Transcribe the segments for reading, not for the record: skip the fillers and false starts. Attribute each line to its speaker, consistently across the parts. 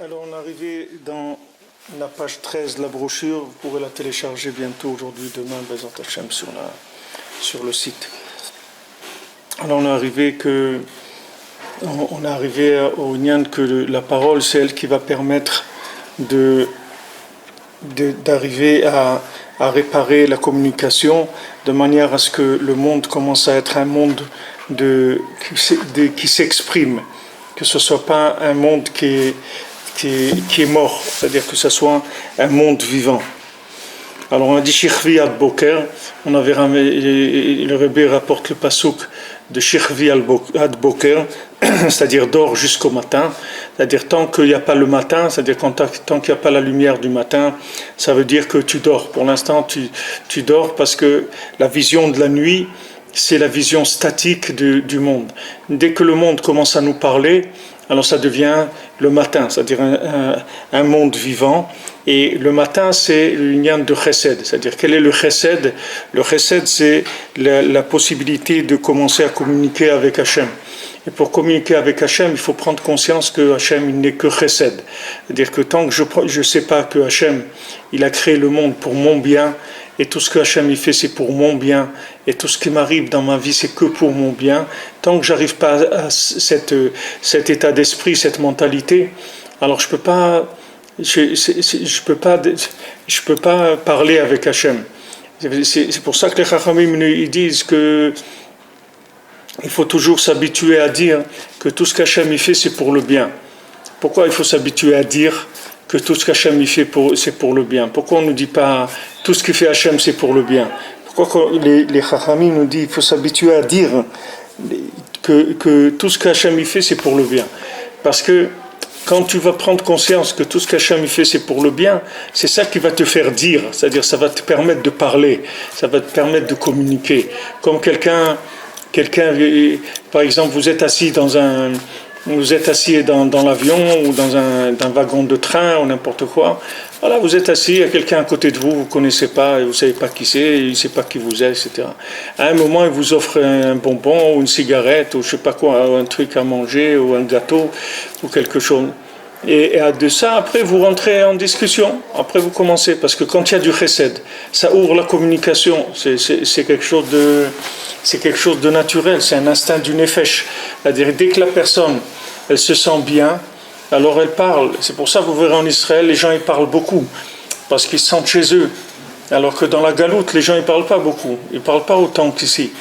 Speaker 1: Alors on est arrivé dans la page 13 de la brochure, vous pourrez la télécharger bientôt, aujourd'hui, demain, Bezat Hashem, sur le site. Alors on est arrivé au Nyan que la parole, c'est elle qui va permettre d'arriver à réparer la communication de manière à ce que le monde commence à être un monde qui s'exprime, que ce ne soit pas un monde qui est mort, c'est-à-dire que ce soit un monde vivant. Alors on a dit Shirvi ad Boker, le Rebbe rapporte le pasuk de Shirvi ad Boker, c'est-à-dire dors jusqu'au matin, c'est-à-dire tant qu'il n'y a pas le matin, c'est-à-dire tant qu'il n'y a pas la lumière du matin, ça veut dire que tu dors. Pour l'instant tu dors parce que la vision de la nuit, c'est la vision statique du monde. Dès que le monde commence à nous parler, alors ça devient le matin, c'est-à-dire un monde vivant. Et le matin, c'est l'union de chesed. C'est-à-dire, quel est le chesed? Le chesed, c'est la possibilité de commencer à communiquer avec Hachem. Et pour communiquer avec Hachem, il faut prendre conscience que Hachem, il n'est que chesed. C'est-à-dire que tant que je ne sais pas que Hachem, il a créé le monde pour mon bien, et tout ce que Hachem il fait, c'est pour mon bien, et tout ce qui m'arrive dans ma vie, c'est que pour mon bien, tant que j'arrive pas à cet état d'esprit, cette mentalité, alors je peux pas parler avec Hachem. C'est pour ça que les Chachamim ils disent que il faut toujours s'habituer à dire que tout ce qu'Hachem il fait, c'est pour le bien. Pourquoi il faut s'habituer à dire que tout ce qu'Hachem il fait, c'est pour le bien? Pourquoi on ne nous dit pas tout ce qu'il fait Hachem, c'est pour le bien? Pourquoi les Chachamim nous disent qu'il faut s'habituer à dire que tout ce qu'Hachem il fait, c'est pour le bien? Parce que quand tu vas prendre conscience que tout ce qu'Hachem il fait, c'est pour le bien, c'est ça qui va te faire dire, c'est-à-dire ça va te permettre de parler, ça va te permettre de communiquer. Comme quelqu'un, par exemple, vous êtes assis dans l'avion ou dans un wagon de train ou n'importe quoi. Voilà, vous êtes assis, il y a quelqu'un à côté de vous, vous ne connaissez pas, vous ne savez pas qui c'est, il ne sait pas qui vous êtes, etc. À un moment, il vous offre un bonbon ou une cigarette ou je ne sais pas quoi, un truc à manger ou un gâteau ou quelque chose. Et de ça, après, vous rentrez en discussion. Après, vous commencez. Parce que quand il y a du chesed, ça ouvre la communication. C'est quelque chose de naturel. C'est un instinct du nefesh. C'est-à-dire, dès que la personne, elle se sent bien, alors elle parle. C'est pour ça que vous verrez en Israël, les gens, ils parlent beaucoup. Parce qu'ils se sentent chez eux. Alors que dans la galoute, les gens, ils parlent pas beaucoup. Ils parlent pas autant qu'ici.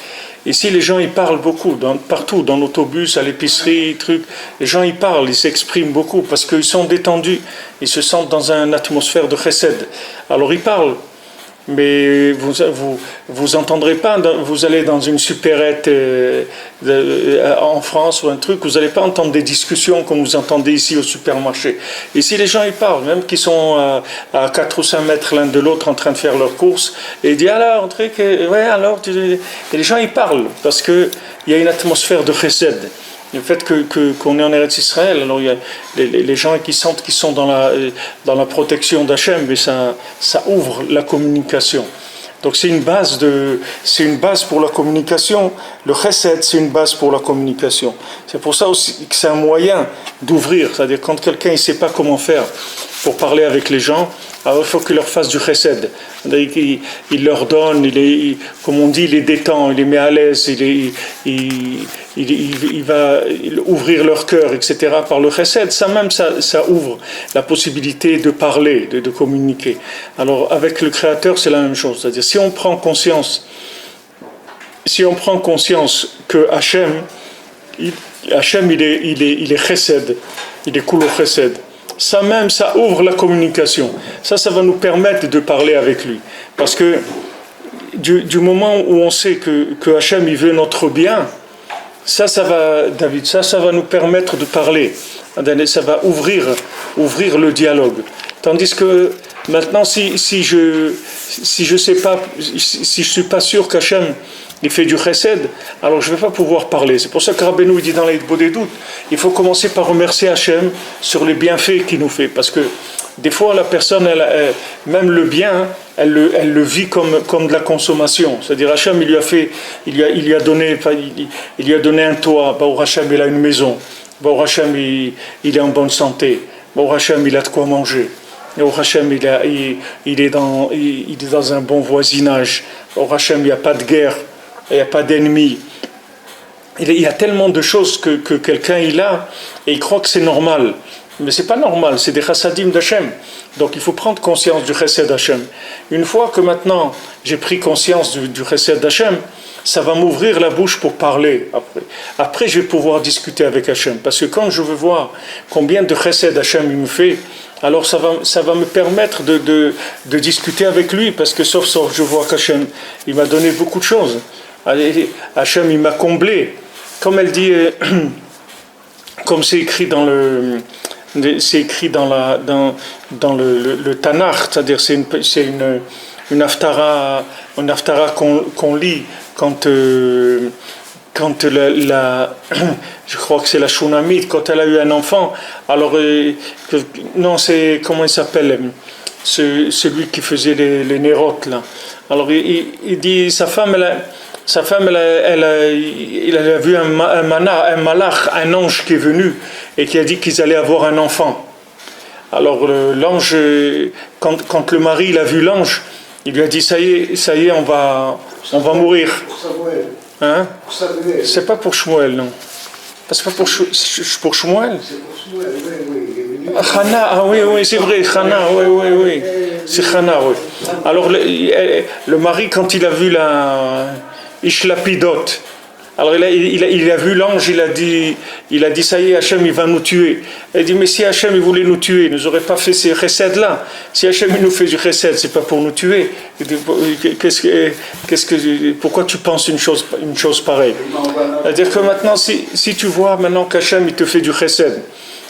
Speaker 1: Ici, les gens, ils parlent beaucoup, partout, dans l'autobus, à l'épicerie, trucs. Les gens, ils parlent, ils s'expriment beaucoup, parce qu'ils sont détendus, ils se sentent dans une atmosphère de chesed. Alors, ils parlent, mais vous entendrez pas, vous allez dans une supérette en France ou un truc, vous n'allez pas entendre des discussions comme vous entendez ici au supermarché. Ici, les gens, ils parlent, même qu'ils sont à 4 ou 5 mètres l'un de l'autre en train de faire leurs courses, et ils disent, alors, et les gens, ils parlent, parce qu'il y a une atmosphère de chesed. Le fait qu'on est en Eretz Israël, alors il y a les gens qui sentent qu'ils sont dans la protection d'Hachem, mais ça ouvre la communication. Donc c'est une base pour la communication. Le chesed, c'est une base pour la communication. C'est pour ça aussi que c'est un moyen d'ouvrir. C'est-à-dire quand quelqu'un ne sait pas comment faire pour parler avec les gens, alors il faut qu'il leur fasse du chesed. Il leur donne, comme on dit, il les détend, il les met à l'aise, il va ouvrir leur cœur, etc. Par le chesed. Ça même, ça ouvre la possibilité de parler, de communiquer. Alors avec le Créateur, c'est la même chose. C'est-à-dire si on prend conscience que Hachem, il est chesed, il est kulo chesed. Ça même, ça ouvre la communication. Ça va nous permettre de parler avec lui. Parce que du moment où on sait que Hachem, il veut notre bien, ça va nous permettre de parler. Ça va ouvrir le dialogue. Tandis que maintenant, si je suis pas sûr qu'Hachem, il fait du chesed, alors je ne vais pas pouvoir parler. C'est pour ça que Rabbeinu dit dans les Hitbodedut des doutes, il faut commencer par remercier Hachem sur les bienfaits qu'il nous fait. Parce que des fois, la personne, même le bien, elle le vit comme de la consommation. C'est-à-dire Hachem, il lui a donné un toit. Baruch Hachem, il a une maison. Baruch Hachem, il est en bonne santé. Au Hachem, il a de quoi manger. Au Hachem, il est dans un bon voisinage. Au Hachem, il n'y a pas de guerre, il n'y a pas d'ennemis. Il y a tellement de choses que quelqu'un il a et il croit que c'est normal. Mais c'est pas normal, c'est des chassadim d'Hachem. Donc il faut prendre conscience du chesed d'Hachem. Une fois que maintenant j'ai pris conscience du chesed d'Hachem, ça va m'ouvrir la bouche pour parler après. Après je vais pouvoir discuter avec Hachem. Parce que quand je veux voir combien de chesed Hachem il me fait, alors ça va me permettre de discuter avec lui. Parce que sauf je vois qu'Hachem, il m'a donné beaucoup de choses. Hachem, il m'a comblé. Comme elle dit, comme c'est écrit dans le Tanakh, c'est-à-dire c'est une haftara qu'on lit quand je crois que c'est la Shunamite, quand elle a eu un enfant, alors non, c'est comment il s'appelle, celui qui faisait les nérotes là. Alors il dit sa femme il a vu un malach, un ange qui est venu et qui a dit qu'ils allaient avoir un enfant. Alors l'ange, quand le mari il a vu l'ange, il lui a dit ça y est, on va mourir.
Speaker 2: Pour Samuel.
Speaker 1: Hein?
Speaker 2: Pour Samuel.
Speaker 1: C'est pas pour Shmuel, non. C'est pas pour Shmuel.
Speaker 2: C'est pour Shmuel, oui.
Speaker 1: Chana, ah oui, c'est vrai, Chana, oui. C'est Chana, oui. Alors le mari, quand il a vu la Ishlapidot, alors il a vu l'ange, il a dit ça y est, Hachem il va nous tuer. Il dit mais si Hachem il voulait nous tuer, il nous aurait pas fait ces chesed là. Si Hachem il nous fait du chesed, c'est pas pour nous tuer. Il dit, pourquoi tu penses une chose pareille? C'est-à-dire que maintenant si tu vois maintenant qu'Hachem il te fait du chesed,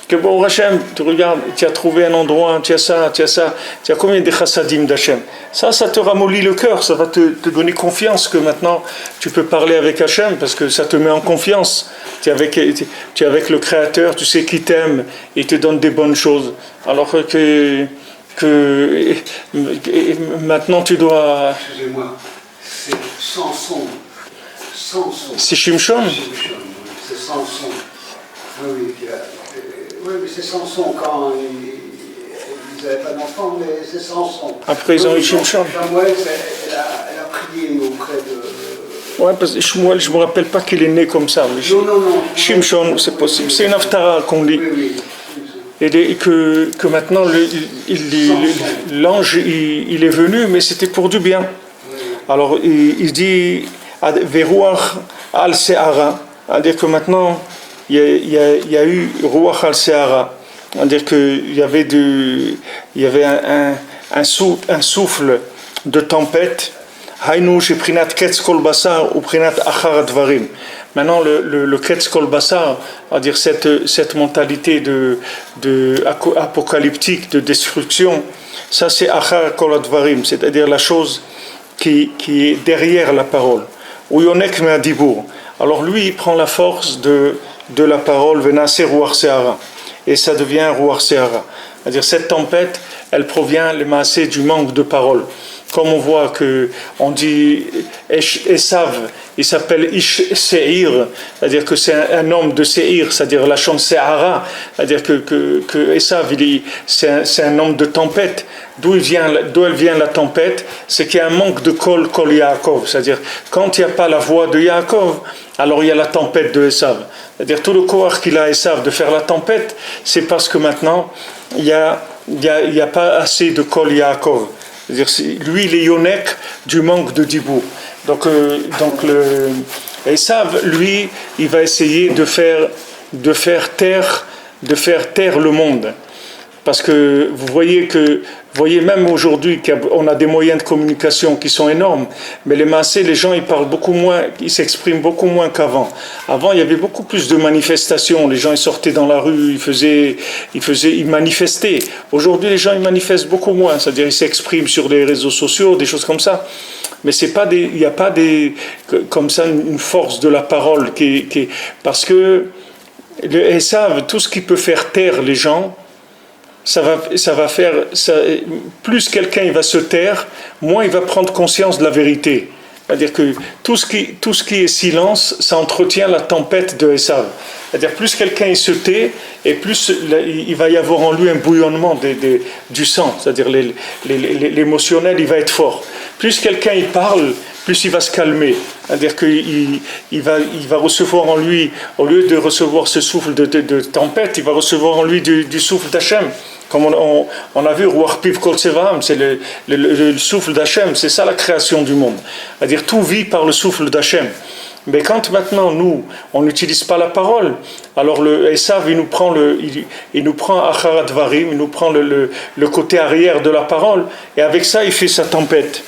Speaker 1: que bon Hachem, tu regardes, tu as trouvé un endroit, tu as ça, tu as combien de chassadim d'Hachem? Ça te ramollit le cœur, ça va te donner confiance que maintenant tu peux parler avec Hachem parce que ça te met en confiance. Tu es avec le Créateur, tu sais qu'il t'aime et te donne des bonnes choses. Alors que maintenant tu dois.
Speaker 2: Excusez-moi, c'est Samson.
Speaker 1: C'est Shimshon.
Speaker 2: C'est Samson. Oui, mais c'est Samson quand ils n'avaient pas d'enfant, mais c'est Samson.
Speaker 1: Après ils ont eu Shimshon.
Speaker 2: Samuel, elle a prié auprès de.
Speaker 1: Ouais, parce que Shmuel, je ne me rappelle pas qu'il est né comme ça. Mais
Speaker 2: Non.
Speaker 1: Shimshon, c'est possible. C'est une haftara qu'on lit.
Speaker 2: Oui.
Speaker 1: Et que maintenant l'ange il est venu, mais c'était pour du bien. Alors il dit Veruach al Se'ara, c'est-à-dire que maintenant il y a eu Ruach al Se'ara, c'est-à-dire qu'il y avait un souffle de tempête. Hainu sheprinat ketz kol basar ou prinat achar advarim. Maintenant, le ketz kol basar, c'est-à-dire cette mentalité de apocalyptique, de destruction, ça c'est achar kol advarim, c'est-à-dire la chose qui est derrière la parole. Ou yonek me adibur. Alors lui, il prend la force de la parole, venase ruach se'ara, et ça devient ruach se'ara. C'est-à-dire cette tempête, elle provient les massés du manque de parole. Comme on voit que on dit Esav, il s'appelle Ish Seir, c'est-à-dire que c'est un homme de Seir, c'est-à-dire la chance Se'ara, c'est-à-dire que Esav, c'est un homme de tempête. D'où elle vient la tempête? C'est qu'il y a un manque de Kol Yaakov, c'est-à-dire quand il n'y a pas la voix de Yaakov, alors il y a la tempête de Esav. C'est-à-dire tout le corps qu'il a Esav de faire la tempête, c'est parce que maintenant il y a pas assez de Kol Yaakov. C'est-à-dire, lui, il est yonek du manque de dibou. Donc le Esav, lui, il va essayer de faire taire le monde. Parce que vous voyez même aujourd'hui qu'on a des moyens de communication qui sont énormes, mais les gens ils parlent beaucoup moins, ils s'expriment beaucoup moins qu'avant. Avant, il y avait beaucoup plus de manifestations, les gens ils sortaient dans la rue, ils manifestaient. Aujourd'hui, les gens ils manifestent beaucoup moins, c'est-à-dire ils s'expriment sur les réseaux sociaux, des choses comme ça. Mais il n'y a pas comme ça une force de la parole parce que le Esav, tout ce qui peut faire taire les gens, ça va faire, plus quelqu'un il va se taire, moins il va prendre conscience de la vérité. C'est-à-dire que tout ce qui est silence, ça entretient la tempête de Esav. C'est-à-dire plus quelqu'un se tait, et plus il va y avoir en lui un bouillonnement du sang. C'est-à-dire l'émotionnel, il va être fort. Plus quelqu'un il parle, plus il va se calmer. C'est-à-dire qu'il va recevoir en lui, au lieu de recevoir ce souffle de tempête, il va recevoir en lui du souffle d'Hachem. Comme on a vu, Ruach Piv Kol Tsevaam, c'est le souffle d'Hachem, c'est ça la création du monde. C'est-à-dire tout vit par le souffle d'Hachem. Mais quand maintenant nous, on n'utilise pas la parole, alors le Esav, il nous prend Acharat Varim, il nous prend le côté arrière de la parole, et avec ça, il fait sa tempête.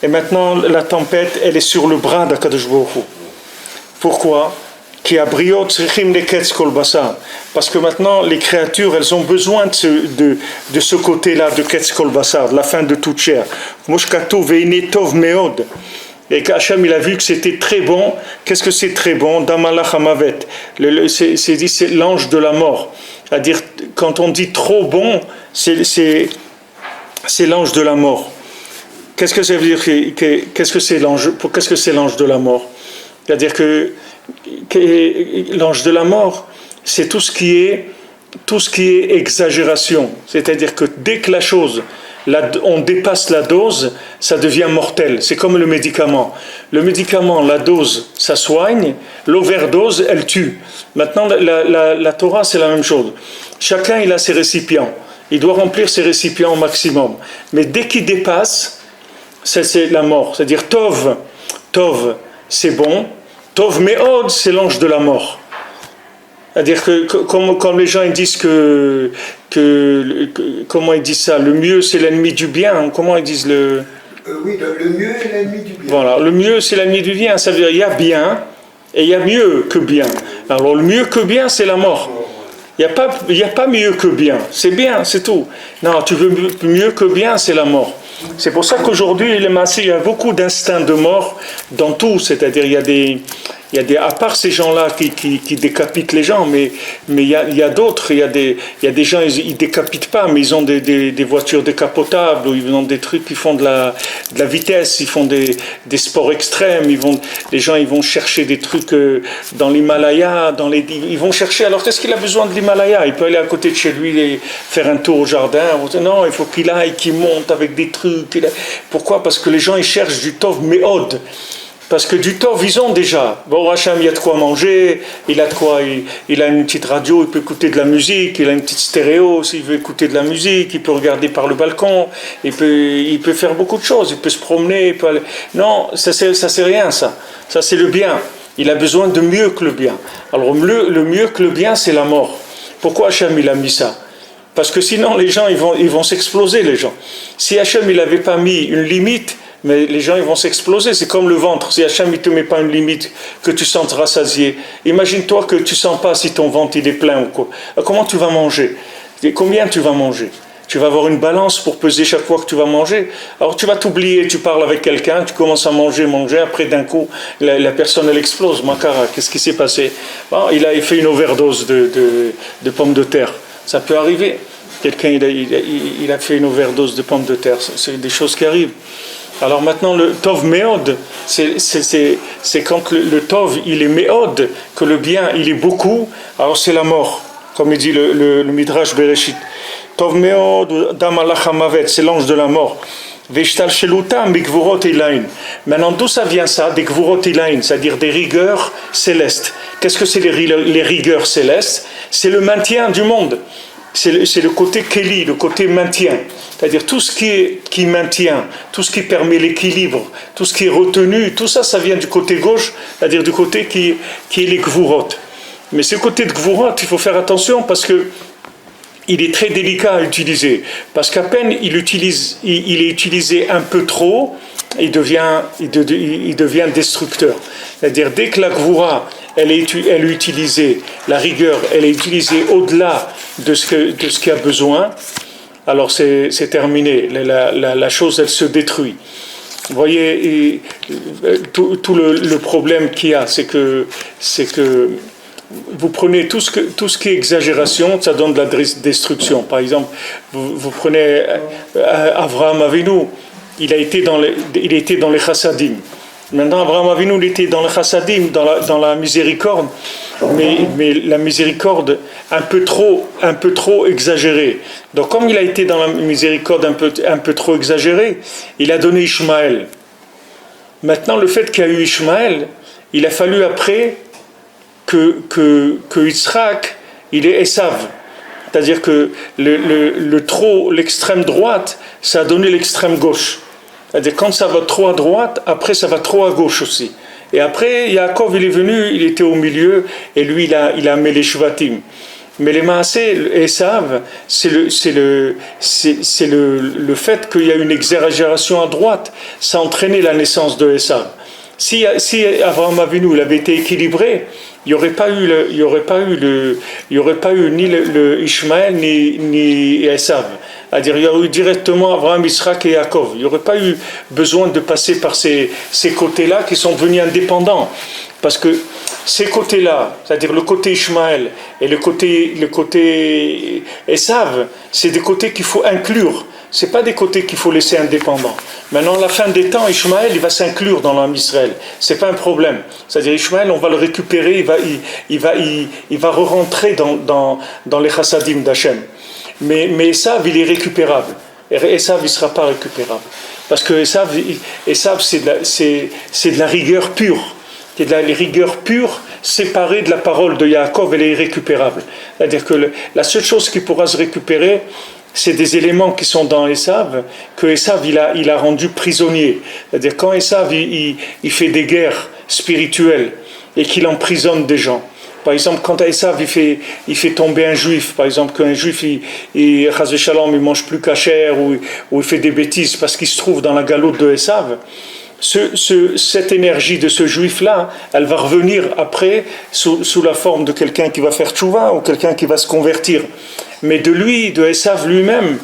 Speaker 1: Et maintenant, la tempête, elle est sur le bras d'Akadosh Baruch Hu. Pourquoi ? Parce que maintenant les créatures elles ont besoin de ce côté-là de Ketz Kol Basar, de la fin de toute chair. Et qu'Hachem il a vu que c'était très bon. Qu'est-ce que c'est très bon? Damalach Hamavet. C'est l'ange de la mort. C'est-à-dire quand on dit trop bon, c'est l'ange de la mort. Qu'est-ce que ça veut dire? Qu'est-ce que c'est l'ange de la mort? C'est-à-dire que l'ange de la mort, c'est tout ce qui est exagération. C'est-à-dire que dès que on dépasse la dose, ça devient mortel. C'est comme le médicament. Le médicament, la dose, ça soigne. L'overdose, elle tue. Maintenant, la Torah, c'est la même chose. Chacun, il a ses récipients. Il doit remplir ses récipients au maximum. Mais dès qu'il dépasse, c'est la mort. C'est-à-dire, Tov, c'est bon. Tov Me'od, c'est l'ange de la mort. C'est-à-dire que, comme les gens ils disent comment ils disent ça, le mieux c'est l'ennemi du bien, comment ils disent
Speaker 2: oui, le mieux est l'ennemi du bien.
Speaker 1: Voilà, le mieux c'est l'ennemi du bien, ça veut dire il y a bien et il y a mieux que bien. Alors le mieux que bien c'est la mort. Il n'y a pas mieux que bien, c'est bien, c'est tout. Non, tu veux mieux que bien, c'est la mort. C'est pour ça qu'aujourd'hui, il y a beaucoup d'instincts de mort dans tout, c'est-à-dire il y a des à part ces gens-là qui décapitent les gens, mais il y a d'autres, il y a des gens, ils décapitent pas, mais ils ont des voitures décapotables, ou ils ont des trucs qui font de la vitesse, ils font des sports extrêmes, les gens ils vont chercher des trucs dans l'Himalaya, ils vont chercher, alors qu'est-ce qu'il a besoin de l'Himalaya? Il peut aller à côté de chez lui et faire un tour au jardin, non, il faut qu'il monte avec des trucs. Pourquoi? Parce que les gens ils cherchent du Tov Me'od. Parce que du Tov, ils ont déjà. Bon, Hachem, il y a de quoi manger, il a de quoi, il a une petite radio, il peut écouter de la musique, il a une petite stéréo, s'il veut écouter de la musique, il peut regarder par le balcon, il peut faire beaucoup de choses, il peut se promener, il peut aller... Non, ça c'est rien, ça. Ça, c'est le bien. Il a besoin de mieux que le bien. Alors, le mieux que le bien, c'est la mort. Pourquoi Hachem, il a mis ça? Parce que sinon, les gens, ils vont s'exploser, les gens. Si Hachem, il n'avait pas mis une limite, mais les gens ils vont s'exploser, c'est comme le ventre. Si Hachem ne te met pas une limite, que tu sentes rassasié, imagine-toi que tu ne sens pas si ton ventre il est plein ou quoi. Comment tu vas manger? Combien tu vas manger? Tu vas avoir une balance pour peser chaque fois que tu vas manger. Alors tu vas t'oublier, tu parles avec quelqu'un, tu commences à manger, après d'un coup, la personne elle explose. Makara, qu'est-ce qui s'est passé? Bon, il a fait une overdose de pommes de terre. Ça peut arriver. Quelqu'un il a fait une overdose de pommes de terre. C'est des choses qui arrivent. Alors maintenant, le Tov Me'od, c'est quand le Tov, il est Me'od, que le bien, il est beaucoup, alors c'est la mort, comme il dit le Midrash Bereshit. Tov Me'od, Damalach Hamavet, c'est l'ange de la mort. Veshtal Shelutam, Mikvurot Ilain. Maintenant, d'où ça vient ça, des Gvurot Ilain, c'est-à-dire des rigueurs célestes. Qu'est-ce que c'est les rigueurs célestes? C'est le maintien du monde. C'est le côté Kéli, le côté maintien. C'est-à-dire tout ce qui maintient, tout ce qui permet l'équilibre, tout ce qui est retenu, tout ça, ça vient du côté gauche, c'est-à-dire du côté qui est les Gvurot. Mais ce côté de Gvurot, il faut faire attention parce que il est très délicat à utiliser. Parce qu'à peine il est utilisé un peu trop, il devient destructeur. C'est-à-dire dès que la Gvura, elle est utilisée, la rigueur, elle est utilisée au-delà de ce qu'il y a besoin, alors c'est terminé. La chose, elle se détruit. Vous voyez, tout le problème qu'il y a, c'est que vous prenez tout ce qui est exagération, ça donne de la destruction. Par exemple, vous prenez Avraham Avinu, il était dans les chassadim. Maintenant, Avraham Avinu, il était dans les chassadim, dans la miséricorde, mais la miséricorde un peu trop exagérée. Donc, comme il a été dans la miséricorde un peu trop exagérée, il a donné Ishmaël. Maintenant, le fait qu'il y a eu Ishmaël, il a fallu après que Yitzhak, il est Esav. C'est-à-dire que l'extrême droite, ça a donné l'extrême gauche. C'est-à-dire quand ça va trop à droite, après ça va trop à gauche aussi. Et après, Yaakov, il est venu, il était au milieu, et lui, il a amené les Shvatim. Mais les Maasé, Esav, c'est le fait qu'il y a une exagération à droite, ça a entraîné la naissance de Esav. Si Avraham Avinu il avait été équilibré, il n'y aurait pas eu ni le Ishmaël ni Esav. C'est-à-dire, il y aurait eu directement Abraham, Isaac et Yaakov. Il n'y aurait pas eu besoin de passer par ces côtés-là qui sont devenus indépendants. Parce que ces côtés-là, c'est-à-dire le côté Ishmaël et le côté Esav, c'est des côtés qu'il faut inclure. Ce n'est pas des côtés qu'il faut laisser indépendants. Maintenant, à la fin des temps, Ishmaël, il va s'inclure dans l'homme Israël. Ce n'est pas un problème. C'est-à-dire, Ishmaël, on va le récupérer, il va re-rentrer dans les chassadim d'Hachem. Mais Esav, il est récupérable. Esav, il ne sera pas récupérable. Parce que Esav c'est de la rigueur pure. C'est de la rigueur pure, séparée de la parole de Yaakov, elle est irrécupérable. C'est-à-dire que la seule chose qui pourra se récupérer, c'est des éléments qui sont dans Esav, que Esav il a rendu prisonnier. C'est-à-dire quand Esav il fait des guerres spirituelles et qu'il emprisonne des gens. Par exemple, quand Esav il fait tomber un juif, par exemple qu'un juif il mange plus kasher ou il fait des bêtises parce qu'il se trouve dans la galoute de Esav, cette énergie de ce juif-là, elle va revenir après sous la forme de quelqu'un qui va faire tchouva ou quelqu'un qui va se convertir. Mais de Esav lui-même,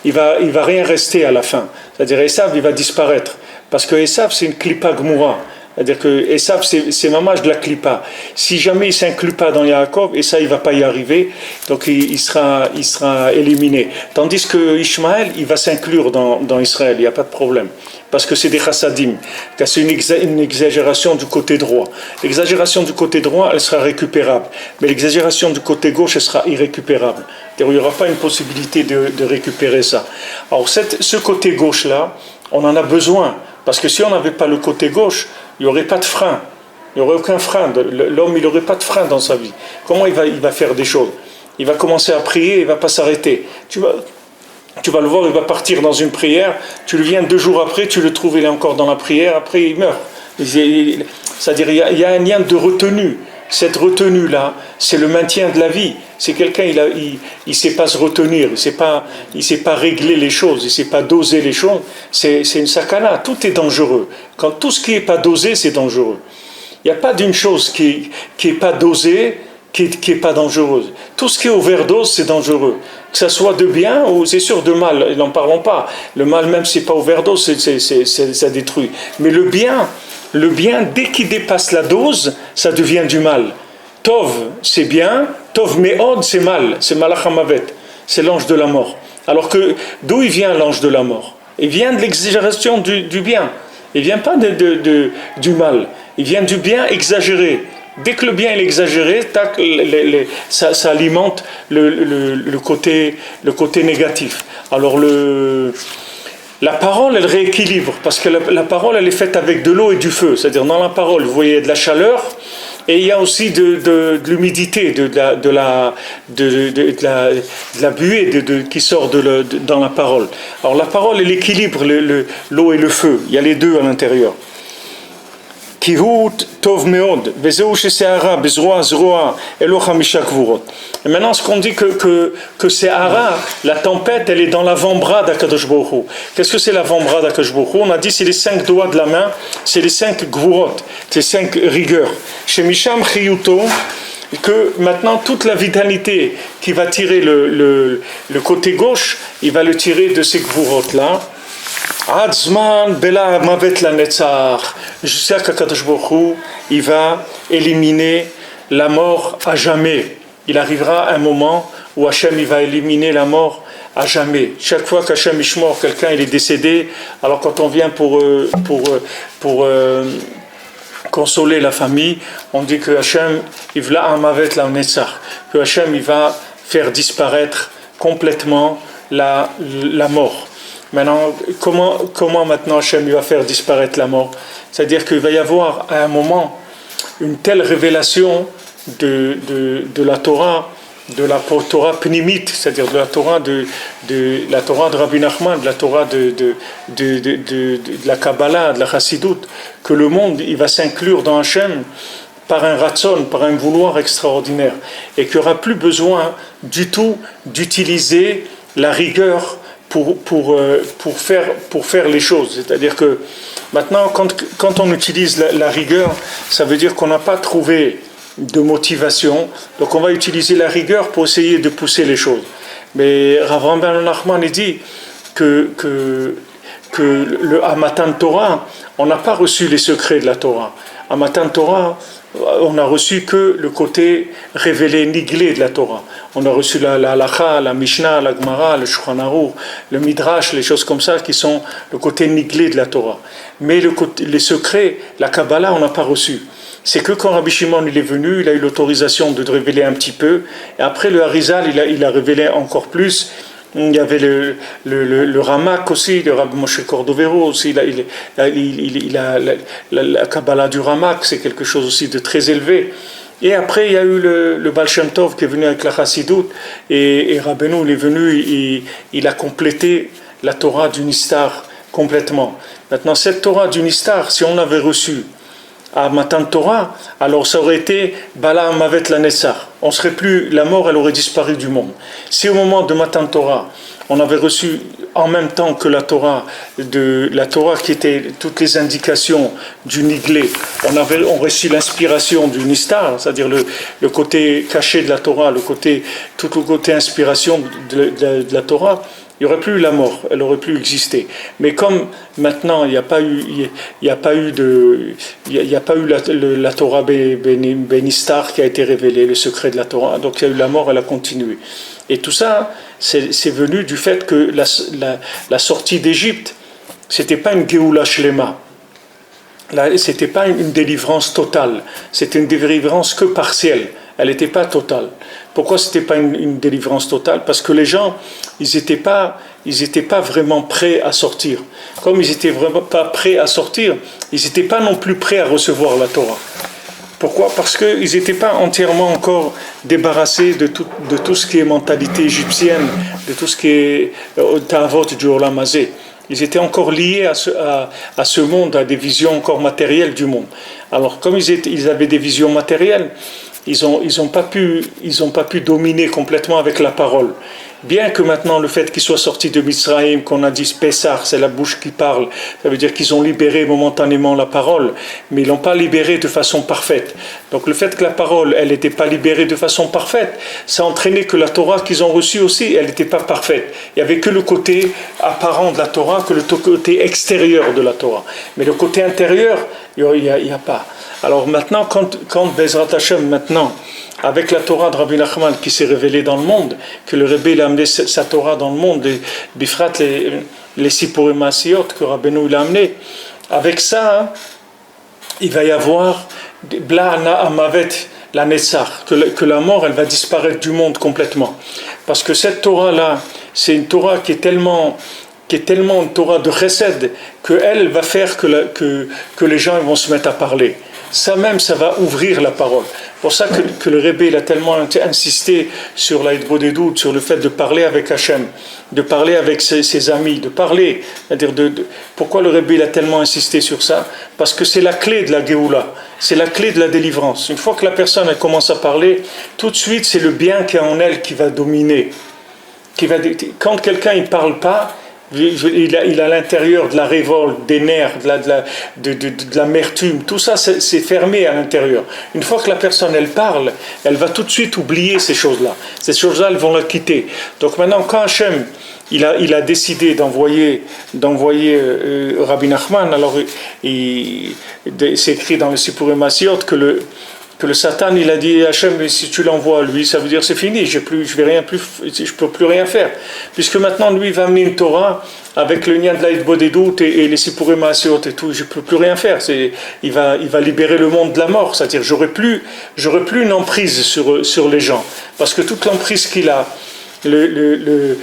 Speaker 1: il va rien rester à la fin. C'est-à-dire Esav, il va disparaître. Parce que Esav, c'est une klipa gmoura. C'est-à-dire que Esav, c'est mamage de la klipa. Si jamais il ne s'inclut pas dans Yaakov, et ça, il ne va pas y arriver, donc il sera éliminé. Tandis que Ishmaël, il va s'inclure dans Israël, il n'y a pas de problème. Parce que c'est des chassadim. C'est une exagération du côté droit. L'exagération du côté droit, elle sera récupérable. Mais l'exagération du côté gauche, elle sera irrécupérable. Il n'y aura pas une possibilité de récupérer ça. Alors, ce côté gauche-là, on en a besoin. Parce que si on n'avait pas le côté gauche, il n'y aurait pas de frein. Il n'y aurait aucun frein. L'homme, il n'aurait pas de frein dans sa vie. Comment il va faire des choses? Il va commencer à prier, il ne va pas s'arrêter. Tu vas le voir, il va partir dans une prière, tu le viens 2 jours après, tu le trouves, il est encore dans la prière, après il meurt. C'est-à-dire, il y a un lien de retenue. Cette retenue-là, c'est le maintien de la vie. C'est quelqu'un, il ne sait pas se retenir, il ne sait pas régler les choses, il ne sait pas doser les choses. C'est une sakana, tout est dangereux. Quand tout ce qui n'est pas dosé, c'est dangereux. Il n'y a pas d'une chose qui n'est pas dosée, qui est pas dangereuse. Tout ce qui est overdose, c'est dangereux. Que ça soit de bien ou c'est sûr de mal, n'en parlons pas. Le mal, même si c'est pas overdose, ça détruit. Mais le bien, dès qu'il dépasse la dose, ça devient du mal. Tov, c'est bien. Tov me'od, c'est mal. C'est malach hamavet. C'est l'ange de la mort. Alors que, d'où il vient l'ange de la mort? Il vient de l'exagération du bien. Il vient pas du mal. Il vient du bien exagéré. Dès que le bien est exagéré, ça alimente le côté négatif. Alors la parole, elle rééquilibre, parce que la parole, elle est faite avec de l'eau et du feu. C'est-à-dire, dans la parole, vous voyez de la chaleur, et il y a aussi de l'humidité, de la buée qui sort dans la parole. Alors la parole, elle équilibre l'eau et le feu. Il y a les deux à l'intérieur. Et maintenant, ce qu'on dit que c'est Hara, la tempête, elle est dans l'avant-bras d'Akadosh Baruch Hu. Qu'est-ce que c'est l'avant-bras d'Akadosh Baruch Hu? On a dit c'est les 5 doigts de la main, c'est les 5 gvurot, c'est 5 rigueurs. Chez Misham Chiyuto, que maintenant toute la vitalité qui va tirer le côté gauche, il va le tirer de ces gvurot-là. Adzman bela mavet la netzach, jusqu'à qu'Akadosh Baruch Hu, il va éliminer la mort à jamais. Il arrivera un moment où Hachem il va éliminer la mort à jamais. Chaque fois qu'Hachem Ishmor, quelqu'un il est décédé, alors quand on vient pour consoler la famille, on dit que Hachem Ivla Amavet la Netzach, que Hachem il va faire disparaître complètement la mort. Maintenant, comment maintenant Hachem il va faire disparaître la mort? C'est-à-dire qu'il va y avoir à un moment une telle révélation de la Torah, de la Torah pnimite, c'est-à-dire de la Torah de Rabbi Nachman, de la Torah de la Kabbalah, de la Chassidut, que le monde il va s'inclure dans Hachem par un ratson, par un vouloir extraordinaire, et qu'il n'y aura plus besoin du tout d'utiliser la rigueur pour faire les choses. C'est-à-dire que maintenant, quand on utilise la rigueur, ça veut dire qu'on n'a pas trouvé de motivation, donc on va utiliser la rigueur pour essayer de pousser les choses. Mais Rav Ben Nachman dit que le à Matan Torah, on n'a pas reçu les secrets de la Torah. À Matan Torah, on n'a reçu que le côté révélé, niglé de la Torah. On a reçu la Halacha, la Mishnah, la Gemara, le Shulchan Aruch, le Midrash, les choses comme ça qui sont le côté niglé de la Torah. Mais les secrets, la Kabbalah, on n'a pas reçu. C'est que quand Rabbi Shimon il est venu, il a eu l'autorisation de révéler un petit peu. Et après le Harizal, il a révélé encore plus. Il y avait le Ramak aussi, le Rabbi Moshe Cordovero aussi. La Kabbalah du Ramak, c'est quelque chose aussi de très élevé. Et après, il y a eu le Baal Shem Tov qui est venu avec la Chassidut. Et Rabbeinu, il est venu, il a complété la Torah du Nistar complètement. Maintenant, cette Torah du Nistar, si on l'avait reçue à Matan Torah, alors ça aurait été Bala Mavet la Nessar. On serait plus, la mort, elle aurait disparu du monde. Si au moment de Matan Torah, on avait reçu en même temps que la Torah qui était toutes les indications du Niglé, on reçu l'inspiration du Nistar, c'est-à-dire le côté caché de la Torah, tout le côté inspiration de la Torah, il n'y aurait plus eu la mort, elle aurait plus existé. Mais comme maintenant il n'y a pas eu la Torah Benistar qui a été révélée, le secret de la Torah, donc il y a eu la mort, elle a continué. Et tout ça, c'est venu du fait que la sortie d'Égypte, c'était pas une Géoula Shlema. C'était pas une délivrance totale, c'était une délivrance que partielle. Elle n'était pas totale. Pourquoi c'était pas une délivrance totale? Parce que les gens, ils étaient pas vraiment prêts à sortir. Comme ils étaient vraiment pas prêts à sortir, ils n'étaient pas non plus prêts à recevoir la Torah. Pourquoi? Parce qu'ils n'étaient pas entièrement encore débarrassés de tout ce qui est mentalité égyptienne, de tout ce qui est Ta'avot du Olam Hazé. Ils étaient encore liés à ce monde, à des visions encore matérielles du monde. Alors, comme ils avaient des visions matérielles, ils ont pas pu dominer complètement avec la parole. Bien que maintenant le fait qu'ils soient sortis de Mizraïm, qu'on a dit Pessah, c'est la bouche qui parle, ça veut dire qu'ils ont libéré momentanément la parole, mais ils l'ont pas libérée de façon parfaite. Donc le fait que la parole, elle n'était pas libérée de façon parfaite, ça entraînait que la Torah qu'ils ont reçue aussi, elle n'était pas parfaite. Il n'y avait que le côté apparent de la Torah, que le côté extérieur de la Torah. Mais le côté intérieur, il n'y a pas. Alors maintenant, quand Bezrat Hashem, maintenant, avec la Torah de Rabbi Nachman qui s'est révélée dans le monde, que le Rebbe a amené sa Torah dans le monde, bifrat les Sipurim Asiyot que Rabbeinu l'a amené, avec ça, il va y avoir Bla'ana Amavet la Netzach, que la mort elle va disparaître du monde complètement. Parce que cette Torah-là, c'est une Torah qui est tellement une Torah de chesed, qu'elle va faire que les gens vont se mettre à parler. Ça même, ça va ouvrir la parole. C'est pour ça que le Rebbe il a tellement insisté sur la Hitbodedut, sur le fait de parler avec Hachem, de parler avec ses amis, de parler. C'est-à-dire pourquoi le Rebbe il a tellement insisté sur ça? Parce que c'est la clé de la Géoula, c'est la clé de la délivrance. Une fois que la personne elle commence à parler, tout de suite c'est le bien qui est en elle qui va dominer. Quand quelqu'un ne parle pas, il a à l'intérieur de la révolte, des nerfs, de l'amertume, tout ça c'est fermé à l'intérieur. Une fois que la personne elle parle, elle va tout de suite oublier ces choses-là. Ces choses-là elles vont la quitter. Donc maintenant quand Hachem il a décidé d'envoyer Rabbi Nachman, alors c'est écrit dans le Sipurim Asiyot que que le Satan il a dit Hachem, mais si tu l'envoies lui, ça veut dire c'est fini, je peux plus rien faire, puisque maintenant lui va amener une Torah avec le Nyan de la Bodedut et les Sipurim Maasiot et tout, je peux plus rien faire. Il va libérer le monde de la mort, c'est-à-dire j'aurai plus une emprise sur les gens, parce que toute l'emprise qu'il a. Le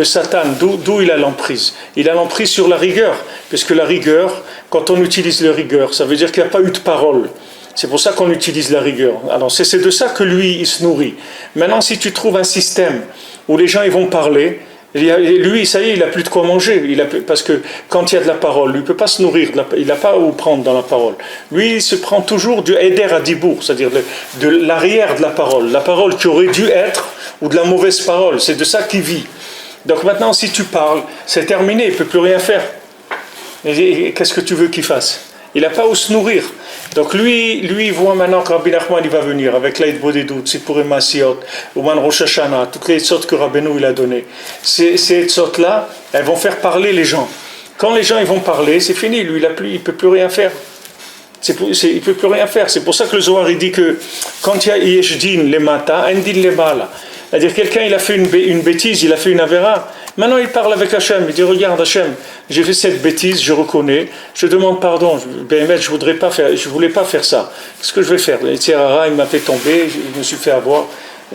Speaker 1: Satan, d'où il a l'emprise? Il a l'emprise sur la rigueur, puisque la rigueur, quand on utilise la rigueur, ça veut dire qu'il n'y a pas eu de parole. C'est pour ça qu'on utilise la rigueur. Alors c'est de ça que lui, il se nourrit. Maintenant, si tu trouves un système où les gens ils vont parler, lui, ça y est, il n'a plus de quoi manger. Parce que quand il y a de la parole, lui, il ne peut pas se nourrir, il n'a pas où prendre dans la parole. Lui, il se prend toujours du Eder à Dibour, c'est-à-dire de l'arrière de la parole qui aurait dû être, ou de la mauvaise parole. C'est de ça qu'il vit. Donc maintenant, si tu parles, c'est terminé, il ne peut plus rien faire. Et qu'est-ce que tu veux qu'il fasse? Il n'a pas où se nourrir. Donc lui, il voit maintenant que Rabbi Nachman il va venir avec l'Aïd Bodedut, Sipurim Maasiot, Ouman Rosh Hashanah, toutes les sortes que Rabbeinu il a données. Ces sortes-là, elles vont faire parler les gens. Quand les gens ils vont parler, c'est fini. Lui, il ne peut plus rien faire. Il ne peut plus rien faire. C'est pour ça que le Zohar il dit que quand il y a Yeshdin, les mata, Endin les bala. C'est-à-dire quelqu'un il a fait une bêtise, il a fait une avéra. Maintenant il parle avec Hachem, il dit regarde Hachem, j'ai fait cette bêtise, je reconnais, je demande pardon, je voulais pas faire ça. Qu'est-ce que je vais faire? Le Tzerara il m'a fait tomber, je me suis fait avoir,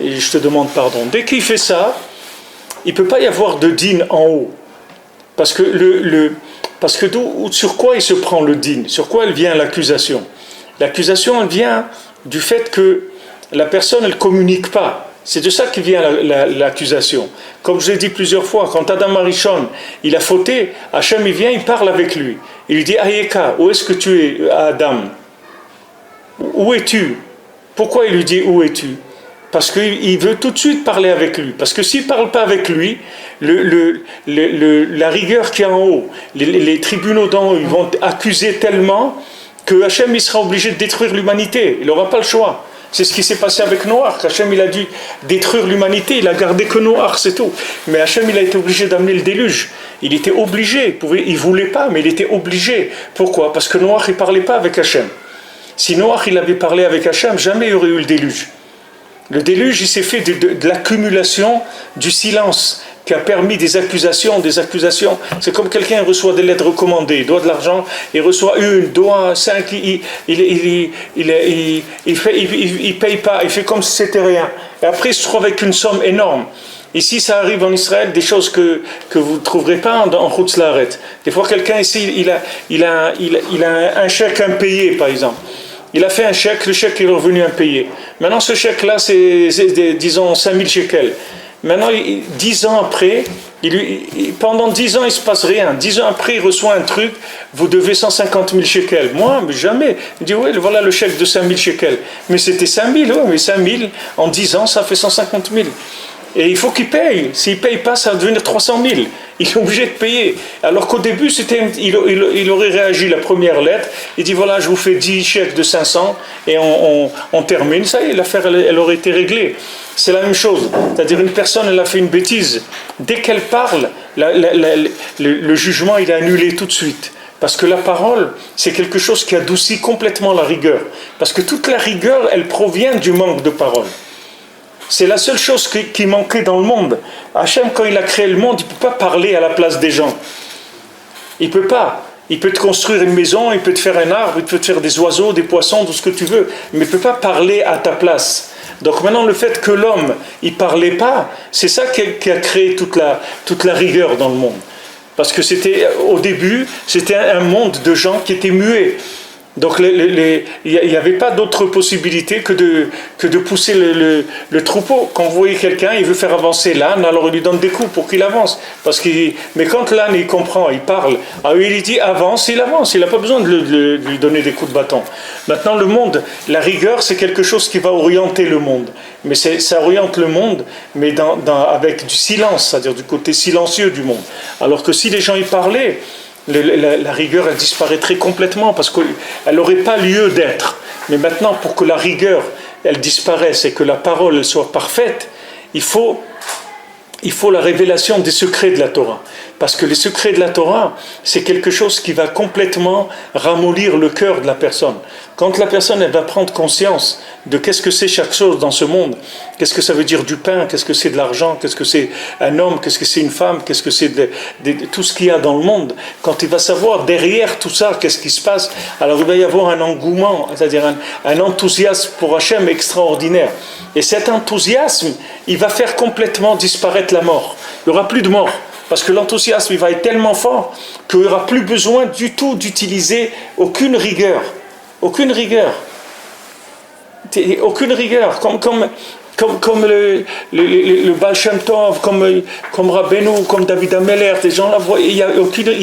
Speaker 1: et je te demande pardon. Dès qu'il fait ça, il ne peut pas y avoir de din en haut. Parce que, sur quoi il se prend le din? Sur quoi elle vient l'accusation? L'accusation elle vient du fait que la personne elle ne communique pas. C'est de ça que vient l'accusation. Comme je l'ai dit plusieurs fois, quand Adam Arishon, il a fauté, Hachem il vient, il parle avec lui. Il lui dit, Ayeka, où est-ce que tu es, Adam? Où es-tu? Pourquoi il lui dit, où es-tu? Parce qu'il veut tout de suite parler avec lui. Parce que s'il ne parle pas avec lui, la rigueur qui est en haut, les tribunaux d'en haut, ils vont accuser tellement que Hachem il sera obligé de détruire l'humanité. Il n'aura pas le choix. C'est ce qui s'est passé avec Noach. Hachem il a dû détruire l'humanité, il a gardé que Noach, c'est tout. Mais Hachem il a été obligé d'amener le déluge. Il était obligé, il ne voulait pas, mais il était obligé. Pourquoi? Parce que Noach il ne parlait pas avec Hachem. Si Noach il avait parlé avec Hachem, jamais il y aurait eu le déluge. Le déluge il s'est fait de l'accumulation du silence qui a permis des accusations. C'est comme quelqu'un reçoit des lettres recommandées, il doit de l'argent, il reçoit 1, 2, 5, il paye pas, il fait comme si c'était rien. Et après il se trouve avec une somme énorme. Ici ça arrive en Israël, des choses que vous ne trouverez pas en Chutz La'aretz. Des fois quelqu'un ici, il a un chèque impayé par exemple. Il a fait un chèque, le chèque est revenu impayé. Maintenant ce chèque-là c'est disons 5000 shekels. Maintenant, 10 ans après, pendant 10 ans, il ne se passe rien. 10 ans après, il reçoit un truc, vous devez 150 000 shekels. Moi, mais jamais. Il dit, oui, voilà le chèque de 5 000 shekels. Mais c'était 5 000, oui, mais 5 000, en 10 ans, ça fait 150 000. Et il faut qu'il paye. S'il ne paye pas, ça va devenir 300 000. Il est obligé de payer. Alors qu'au début, il aurait réagi la première lettre. Il dit, voilà, je vous fais 10 chèques de 500 et on termine. Ça y est, l'affaire, elle aurait été réglée. C'est la même chose. C'est-à-dire, une personne, elle a fait une bêtise. Dès qu'elle parle, le jugement, il est annulé tout de suite. Parce que la parole, c'est quelque chose qui adoucit complètement la rigueur. Parce que toute la rigueur, elle provient du manque de parole. C'est la seule chose qui manquait dans le monde. Hachem, quand il a créé le monde, il ne peut pas parler à la place des gens. Il ne peut pas. Il peut te construire une maison, il peut te faire un arbre, il peut te faire des oiseaux, des poissons, tout ce que tu veux. Mais il ne peut pas parler à ta place. Donc maintenant, le fait que l'homme, il ne parlait pas, c'est ça qui a créé toute la rigueur dans le monde. Parce que au début, c'était un monde de gens qui étaient muets. Donc il n'y avait pas d'autre possibilité que de pousser le troupeau. Quand vous voyez quelqu'un, il veut faire avancer l'âne, alors il lui donne des coups pour qu'il avance. Mais quand l'âne il comprend, il parle, alors il dit avance, il avance, il n'a pas besoin de lui donner des coups de bâton. Maintenant le monde, la rigueur c'est quelque chose qui va orienter le monde. Mais ça oriente le monde, mais avec du silence, c'est-à-dire du côté silencieux du monde. Alors que si les gens y parlaient, la rigueur elle disparaîtrait complètement parce qu'elle n'aurait pas lieu d'être. Mais maintenant, pour que la rigueur elle disparaisse et que la parole elle soit parfaite, il faut la révélation des secrets de la Torah. Parce que les secrets de la Torah, c'est quelque chose qui va complètement ramollir le cœur de la personne. Quand la personne elle va prendre conscience de qu'est-ce que c'est chaque chose dans ce monde, qu'est-ce que ça veut dire du pain, qu'est-ce que c'est de l'argent, qu'est-ce que c'est un homme, qu'est-ce que c'est une femme, qu'est-ce que c'est tout ce qu'il y a dans le monde, quand il va savoir derrière tout ça, qu'est-ce qui se passe, alors il va y avoir un engouement, c'est-à-dire un enthousiasme pour Hachem extraordinaire. Et cet enthousiasme, il va faire complètement disparaître la mort. Il n'y aura plus de mort. Parce que l'enthousiasme il va être tellement fort qu'il n'y aura plus besoin du tout d'utiliser aucune rigueur. Aucune rigueur. Aucune rigueur. Comme le Baal Shem Tov, comme Rabbeinu, comme David Ameller, des gens là, il n'y a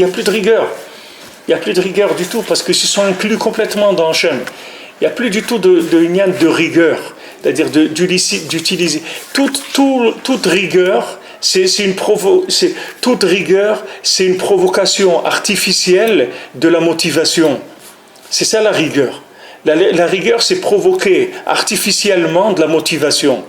Speaker 1: plus de rigueur. Il n'y a plus de rigueur du tout parce qu'ils se sont inclus complètement dans Hachem. Il n'y a plus du tout de rigueur. C'est-à-dire d'utiliser. Toute rigueur, toute rigueur, c'est une provocation artificielle de la motivation. C'est ça la rigueur. La rigueur, c'est provoquer artificiellement de la motivation.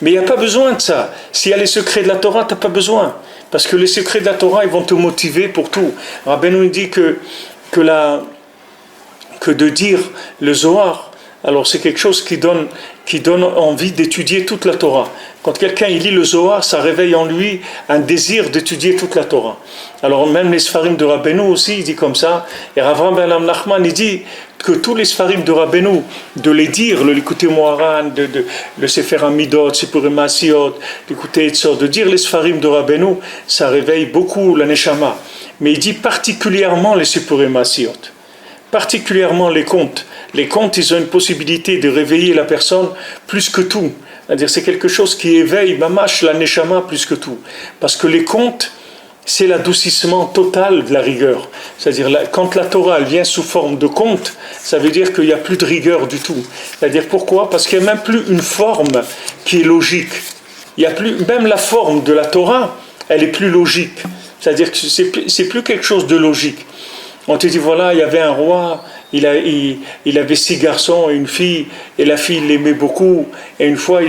Speaker 1: Mais il n'y a pas besoin de ça. S'il y a les secrets de la Torah, tu n'as pas besoin. Parce que les secrets de la Torah, ils vont te motiver pour tout. Rabbeinu dit que de dire le Zohar, alors c'est quelque chose qui donne envie d'étudier toute la Torah. Quand quelqu'un il lit le Zohar, ça réveille en lui un désir d'étudier toute la Torah. Alors même les Sfarim de Rabbeinu aussi, il dit comme ça. Et Rav Avraham ben Nachman, il dit que tous les Sfarim de Rabbeinu, de les dire, le Likutei Moharan, le Sefer Amidot, Sipurim Maasiot, l'écouter Etzor, de dire les Sfarim de Rabbeinu, ça réveille beaucoup la Neshama. Mais il dit particulièrement les Sipurim Maasiot, particulièrement les contes. Les contes, ils ont une possibilité de réveiller la personne plus que tout. C'est-à-dire, c'est quelque chose qui éveille, mamash, la neshama plus que tout. Parce que les contes, c'est l'adoucissement total de la rigueur. C'est-à-dire, quand la Torah elle vient sous forme de conte, ça veut dire qu'il n'y a plus de rigueur du tout. C'est-à-dire, pourquoi ? Parce qu'il n'y a même plus une forme qui est logique. Il y a plus, même la forme de la Torah, elle est plus logique. C'est-à-dire que c'est plus quelque chose de logique. On te dit, voilà, il y avait un roi, il avait 6 garçons et une fille, et la fille l'aimait beaucoup, et une fois,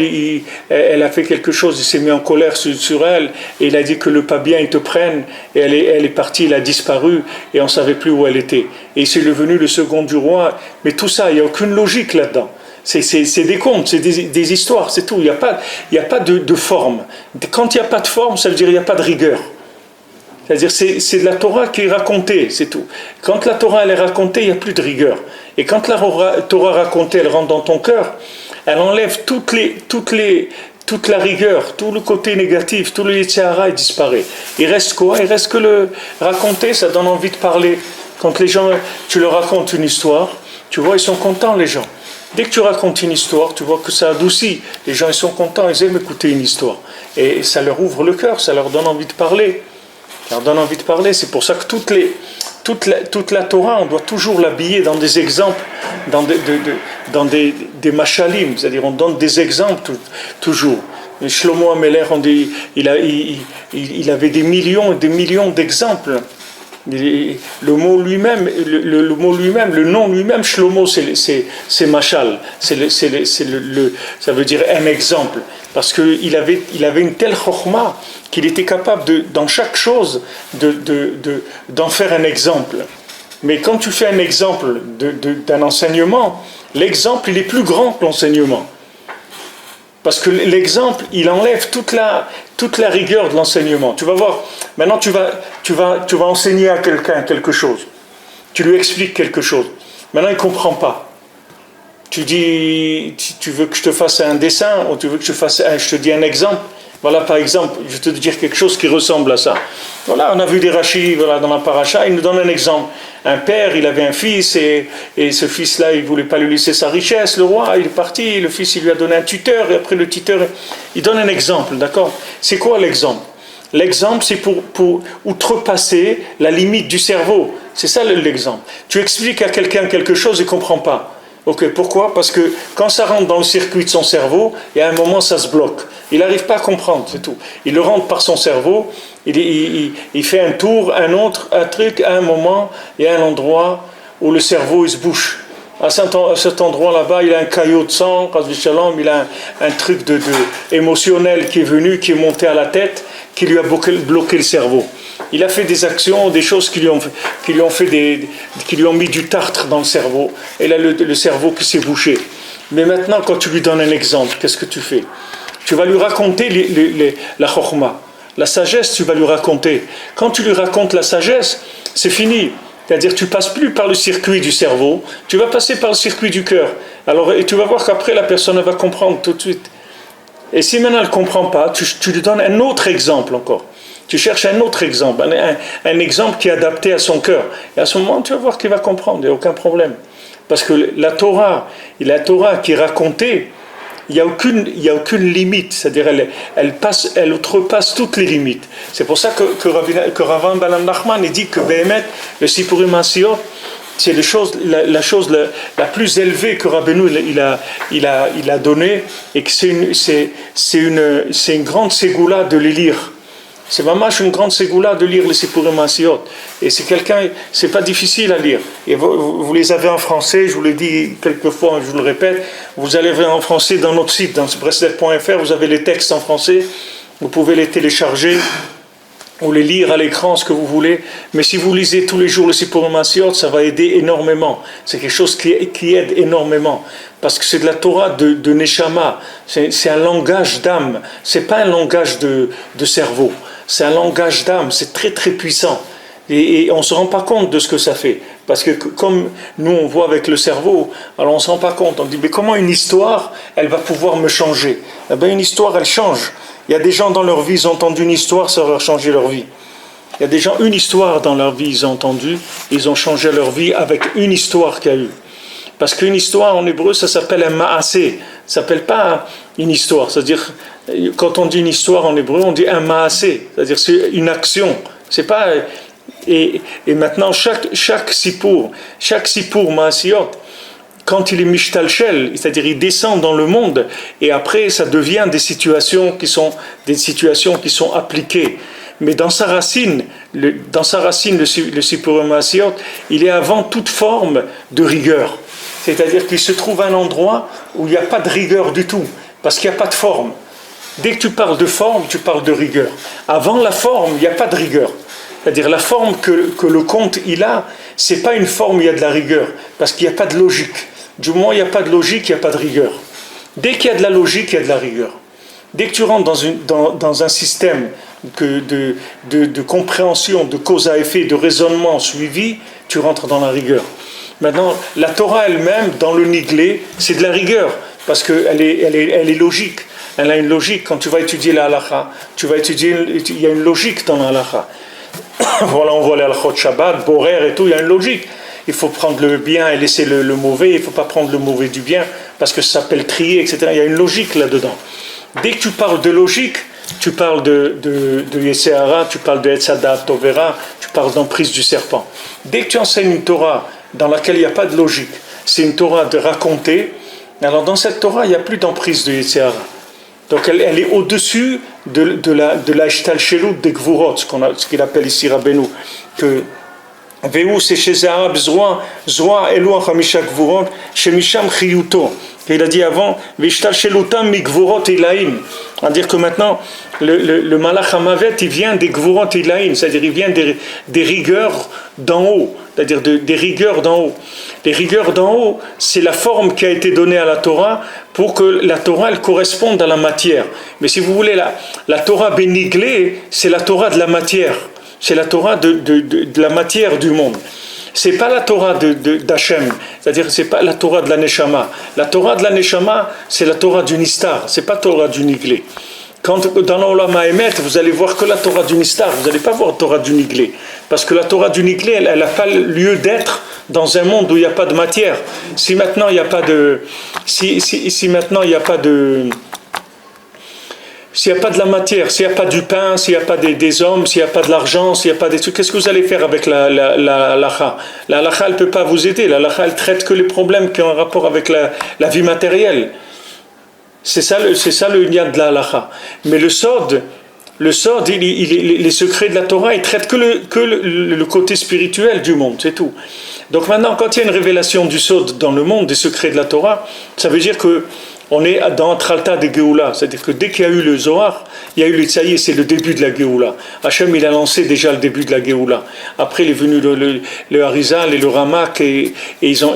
Speaker 1: elle a fait quelque chose, il s'est mis en colère sur elle, et il a dit que le pas bien, il te prenne, et elle est partie, elle a disparu, et on ne savait plus où elle était. Et c'est devenu le second du roi, mais tout ça, il n'y a aucune logique là-dedans. C'est des contes, c'est des histoires, c'est tout, il n'y a pas de forme. Quand il n'y a pas de forme, ça veut dire qu'il n'y a pas de rigueur. C'est-à-dire c'est de la Torah qui est racontée, c'est tout. Quand la Torah elle est racontée, il n'y a plus de rigueur. Et quand la Torah racontée, elle rentre dans ton cœur, elle enlève toute la rigueur, tout le côté négatif, tout le Yetzer Hara, il disparaît. Il reste quoi ? Il reste que le raconter, ça donne envie de parler. Quand les gens, tu leur racontes une histoire, tu vois, ils sont contents les gens. Dès que tu racontes une histoire, tu vois que ça adoucit. Les gens, ils sont contents, ils aiment écouter une histoire. Et ça leur ouvre le cœur, ça leur donne envie de parler. Ça leur donne envie de parler. C'est pour ça que toute la Torah, on doit toujours l'habiller dans des exemples, dans des machalim, c'est-à-dire on donne des exemples toujours. Shlomo Ameler, il avait des millions et des millions d'exemples. Le mot lui-même, le nom lui-même, Shlomo, c'est machal, ça veut dire un exemple, parce qu'il avait une telle chokhma qu'il était capable dans chaque chose d'en faire un exemple. Mais quand tu fais un exemple d'un enseignement, l'exemple il est plus grand que l'enseignement. Parce que l'exemple, il enlève toute la rigueur de l'enseignement. Tu vas voir, maintenant tu vas enseigner à quelqu'un quelque chose. Tu lui expliques quelque chose. Maintenant, il ne comprend pas. Tu dis, tu veux que je te fasse un dessin, ou tu veux que je te dis un exemple. Voilà, par exemple, je vais te dire quelque chose qui ressemble à ça. Voilà, on a vu des rachis dans la paracha, il nous donne un exemple. Un père, il avait un fils, et ce fils-là, il ne voulait pas lui laisser sa richesse. Le roi, il est parti, le fils, il lui a donné un tuteur, et après le tuteur, il donne un exemple, d'accord ? C'est quoi l'exemple ? L'exemple, c'est pour outrepasser la limite du cerveau. C'est ça l'exemple. Tu expliques à quelqu'un quelque chose, il ne comprend pas. Ok, pourquoi ? Parce que quand ça rentre dans le circuit de son cerveau, il y a un moment, ça se bloque. Il n'arrive pas à comprendre, c'est tout. Il le rentre par son cerveau, il fait un tour, un autre, un truc, à un moment, il y a un endroit où le cerveau il se bouche. À cet endroit là-bas, il a un caillot de sang, il a un truc émotionnel qui est venu, qui est monté à la tête, qui lui a bloqué le cerveau. Il a fait des actions, des choses qui lui ont mis du tartre dans le cerveau. Et là, le cerveau qui s'est bouché. Mais maintenant, quand tu lui donnes un exemple, qu'est-ce que tu fais? Tu vas lui raconter la chokhma. La sagesse, tu vas lui raconter. Quand tu lui racontes la sagesse, c'est fini. C'est-à-dire tu ne passes plus par le circuit du cerveau, tu vas passer par le circuit du cœur. Alors, et tu vas voir qu'après, la personne va comprendre tout de suite. Et si maintenant elle ne comprend pas, tu lui donnes un autre exemple encore. Tu cherches un autre exemple, un exemple qui est adapté à son cœur. Et à ce moment, tu vas voir qu'il va comprendre, il n'y a aucun problème. Parce que la Torah qui est racontée, il n'y a aucune limite, c'est-à-dire elle outrepasse toutes les limites. C'est pour ça que Rav Balam Nachman dit que Behemet, le Sipurim Asiyot, c'est la chose la plus élevée que Rabbeinu il a donnée, et que c'est une grande ségoula de les lire. C'est vraiment une grande ségoula de lire les Sipurim Asiyot. Et c'est pas difficile à lire. Et vous les avez en français, je vous l'ai dit quelques fois, je vous le répète, vous allez en français dans notre site, dans breslev.fr, vous avez les textes en français, vous pouvez les télécharger ou les lire à l'écran, ce que vous voulez. Mais si vous lisez tous les jours le Sipurim Asiyot, ça va aider énormément. C'est quelque chose qui aide énormément. Parce que c'est de la Torah de Neshama. C'est un langage d'âme. C'est pas un langage de cerveau. C'est un langage d'âme. C'est très très puissant. Et on ne se rend pas compte de ce que ça fait. Parce que comme nous on voit avec le cerveau, alors on ne se rend pas compte. On dit, mais comment une histoire, elle va pouvoir me changer? Eh bien une histoire, elle change. Il y a des gens dans leur vie, ils ont entendu une histoire, ça leur a changé leur vie. Il y a des gens, une histoire dans leur vie, ils ont entendu, ils ont changé leur vie avec une histoire qu'il y a eu. Parce qu'une histoire en hébreu, ça s'appelle un ma'asé. Ça ne s'appelle pas une histoire. C'est-à-dire, quand on dit une histoire en hébreu, on dit un ma'asé. C'est-à-dire, c'est une action. C'est pas... Et maintenant, chaque sipour ma'asiyot, quand il est mishtalshel, c'est-à-dire il descend dans le monde, et après ça devient des situations qui sont appliquées. Mais dans sa racine, le Sipurim Asiyot, il est avant toute forme de rigueur. C'est-à-dire qu'il se trouve un endroit où il n'y a pas de rigueur du tout, parce qu'il n'y a pas de forme. Dès que tu parles de forme, tu parles de rigueur. Avant la forme, il n'y a pas de rigueur. C'est-à-dire la forme que le conte il a, c'est pas une forme où il y a de la rigueur, parce qu'il n'y a pas de logique. Du moment où il n'y a pas de logique, il n'y a pas de rigueur. Dès qu'il y a de la logique, il y a de la rigueur. Dès que tu rentres dans un système de compréhension, de cause à effet, de raisonnement suivi, tu rentres dans la rigueur. Maintenant, la Torah elle-même, dans le Niglé, c'est de la rigueur, parce qu'elle est logique. Elle a une logique. Quand tu vas étudier la halakha, il y a une logique dans la halakha. Voilà, on voit les halachot Shabbat, Borer et tout, il y a une logique. Il faut prendre le bien et laisser le mauvais, il ne faut pas prendre le mauvais du bien, parce que ça s'appelle trier, etc. Il y a une logique là-dedans. Dès que tu parles de logique, tu parles de Yesehara, tu parles de Etzadat Tovera, tu parles d'emprise du serpent. Dès que tu enseignes une Torah dans laquelle il n'y a pas de logique, c'est une Torah de raconter, alors dans cette Torah, il n'y a plus d'emprise de Yesehara. Donc elle est au-dessus de la Ishtalshelut des Gvurot, ce qu'il appelle ici Rabbeinu, que Veu c'est chez Arab Zroa Eloah Hamisha Gvurot, chez Misham Chiyuto. Il a dit avant, Vishtalshelutam mi Gvurot Ilaim. C'est-à-dire que maintenant, le Malach Hamavet, il vient des Gvurot Ilaim, c'est-à-dire il vient des rigueurs d'en haut, c'est-à-dire des rigueurs d'en haut. Les rigueurs d'en haut, c'est la forme qui a été donnée à la Torah pour que la Torah elle corresponde à la matière. Mais si vous voulez, la Torah béniglée, c'est la Torah de la matière. C'est la Torah de la matière du monde. C'est pas la Torah d'Hachem, c'est-à-dire c'est pas la Torah de la Neshama. La Torah de la Neshama, c'est la Torah du Nistar, c'est pas la Torah du Niglé. Quand dans l'Olam Haemet, vous allez voir que la Torah du Nistar, vous n'allez pas voir la Torah du Niglé. Parce que la Torah du Niglé, elle n'a pas lieu d'être dans un monde où il n'y a pas de matière. Si maintenant il n'y a pas de... Si maintenant il n'y a pas de... S'il n'y a pas de la matière, s'il n'y a pas du pain, s'il n'y a pas des hommes, s'il n'y a pas de l'argent, s'il n'y a pas des trucs, qu'est-ce que vous allez faire avec la halakha? La halakha, elle ne peut pas vous aider. La halakha, elle traite que les problèmes qui ont un rapport avec la vie matérielle. C'est ça le niad de la halakha. Mais le sod, les secrets de la Torah, ils traitent que le côté spirituel du monde, c'est tout. Donc maintenant, quand il y a une révélation du sod dans le monde, des secrets de la Torah, ça veut dire que on est dans Tralta de Géoula, c'est-à-dire que dès qu'il y a eu le Zohar, il y a eu le Tsaïe, c'est le début de la Géoula. Hachem, il a lancé déjà le début de la Géoula. Après, il est venu le Harizal et le Ramak, et ils ont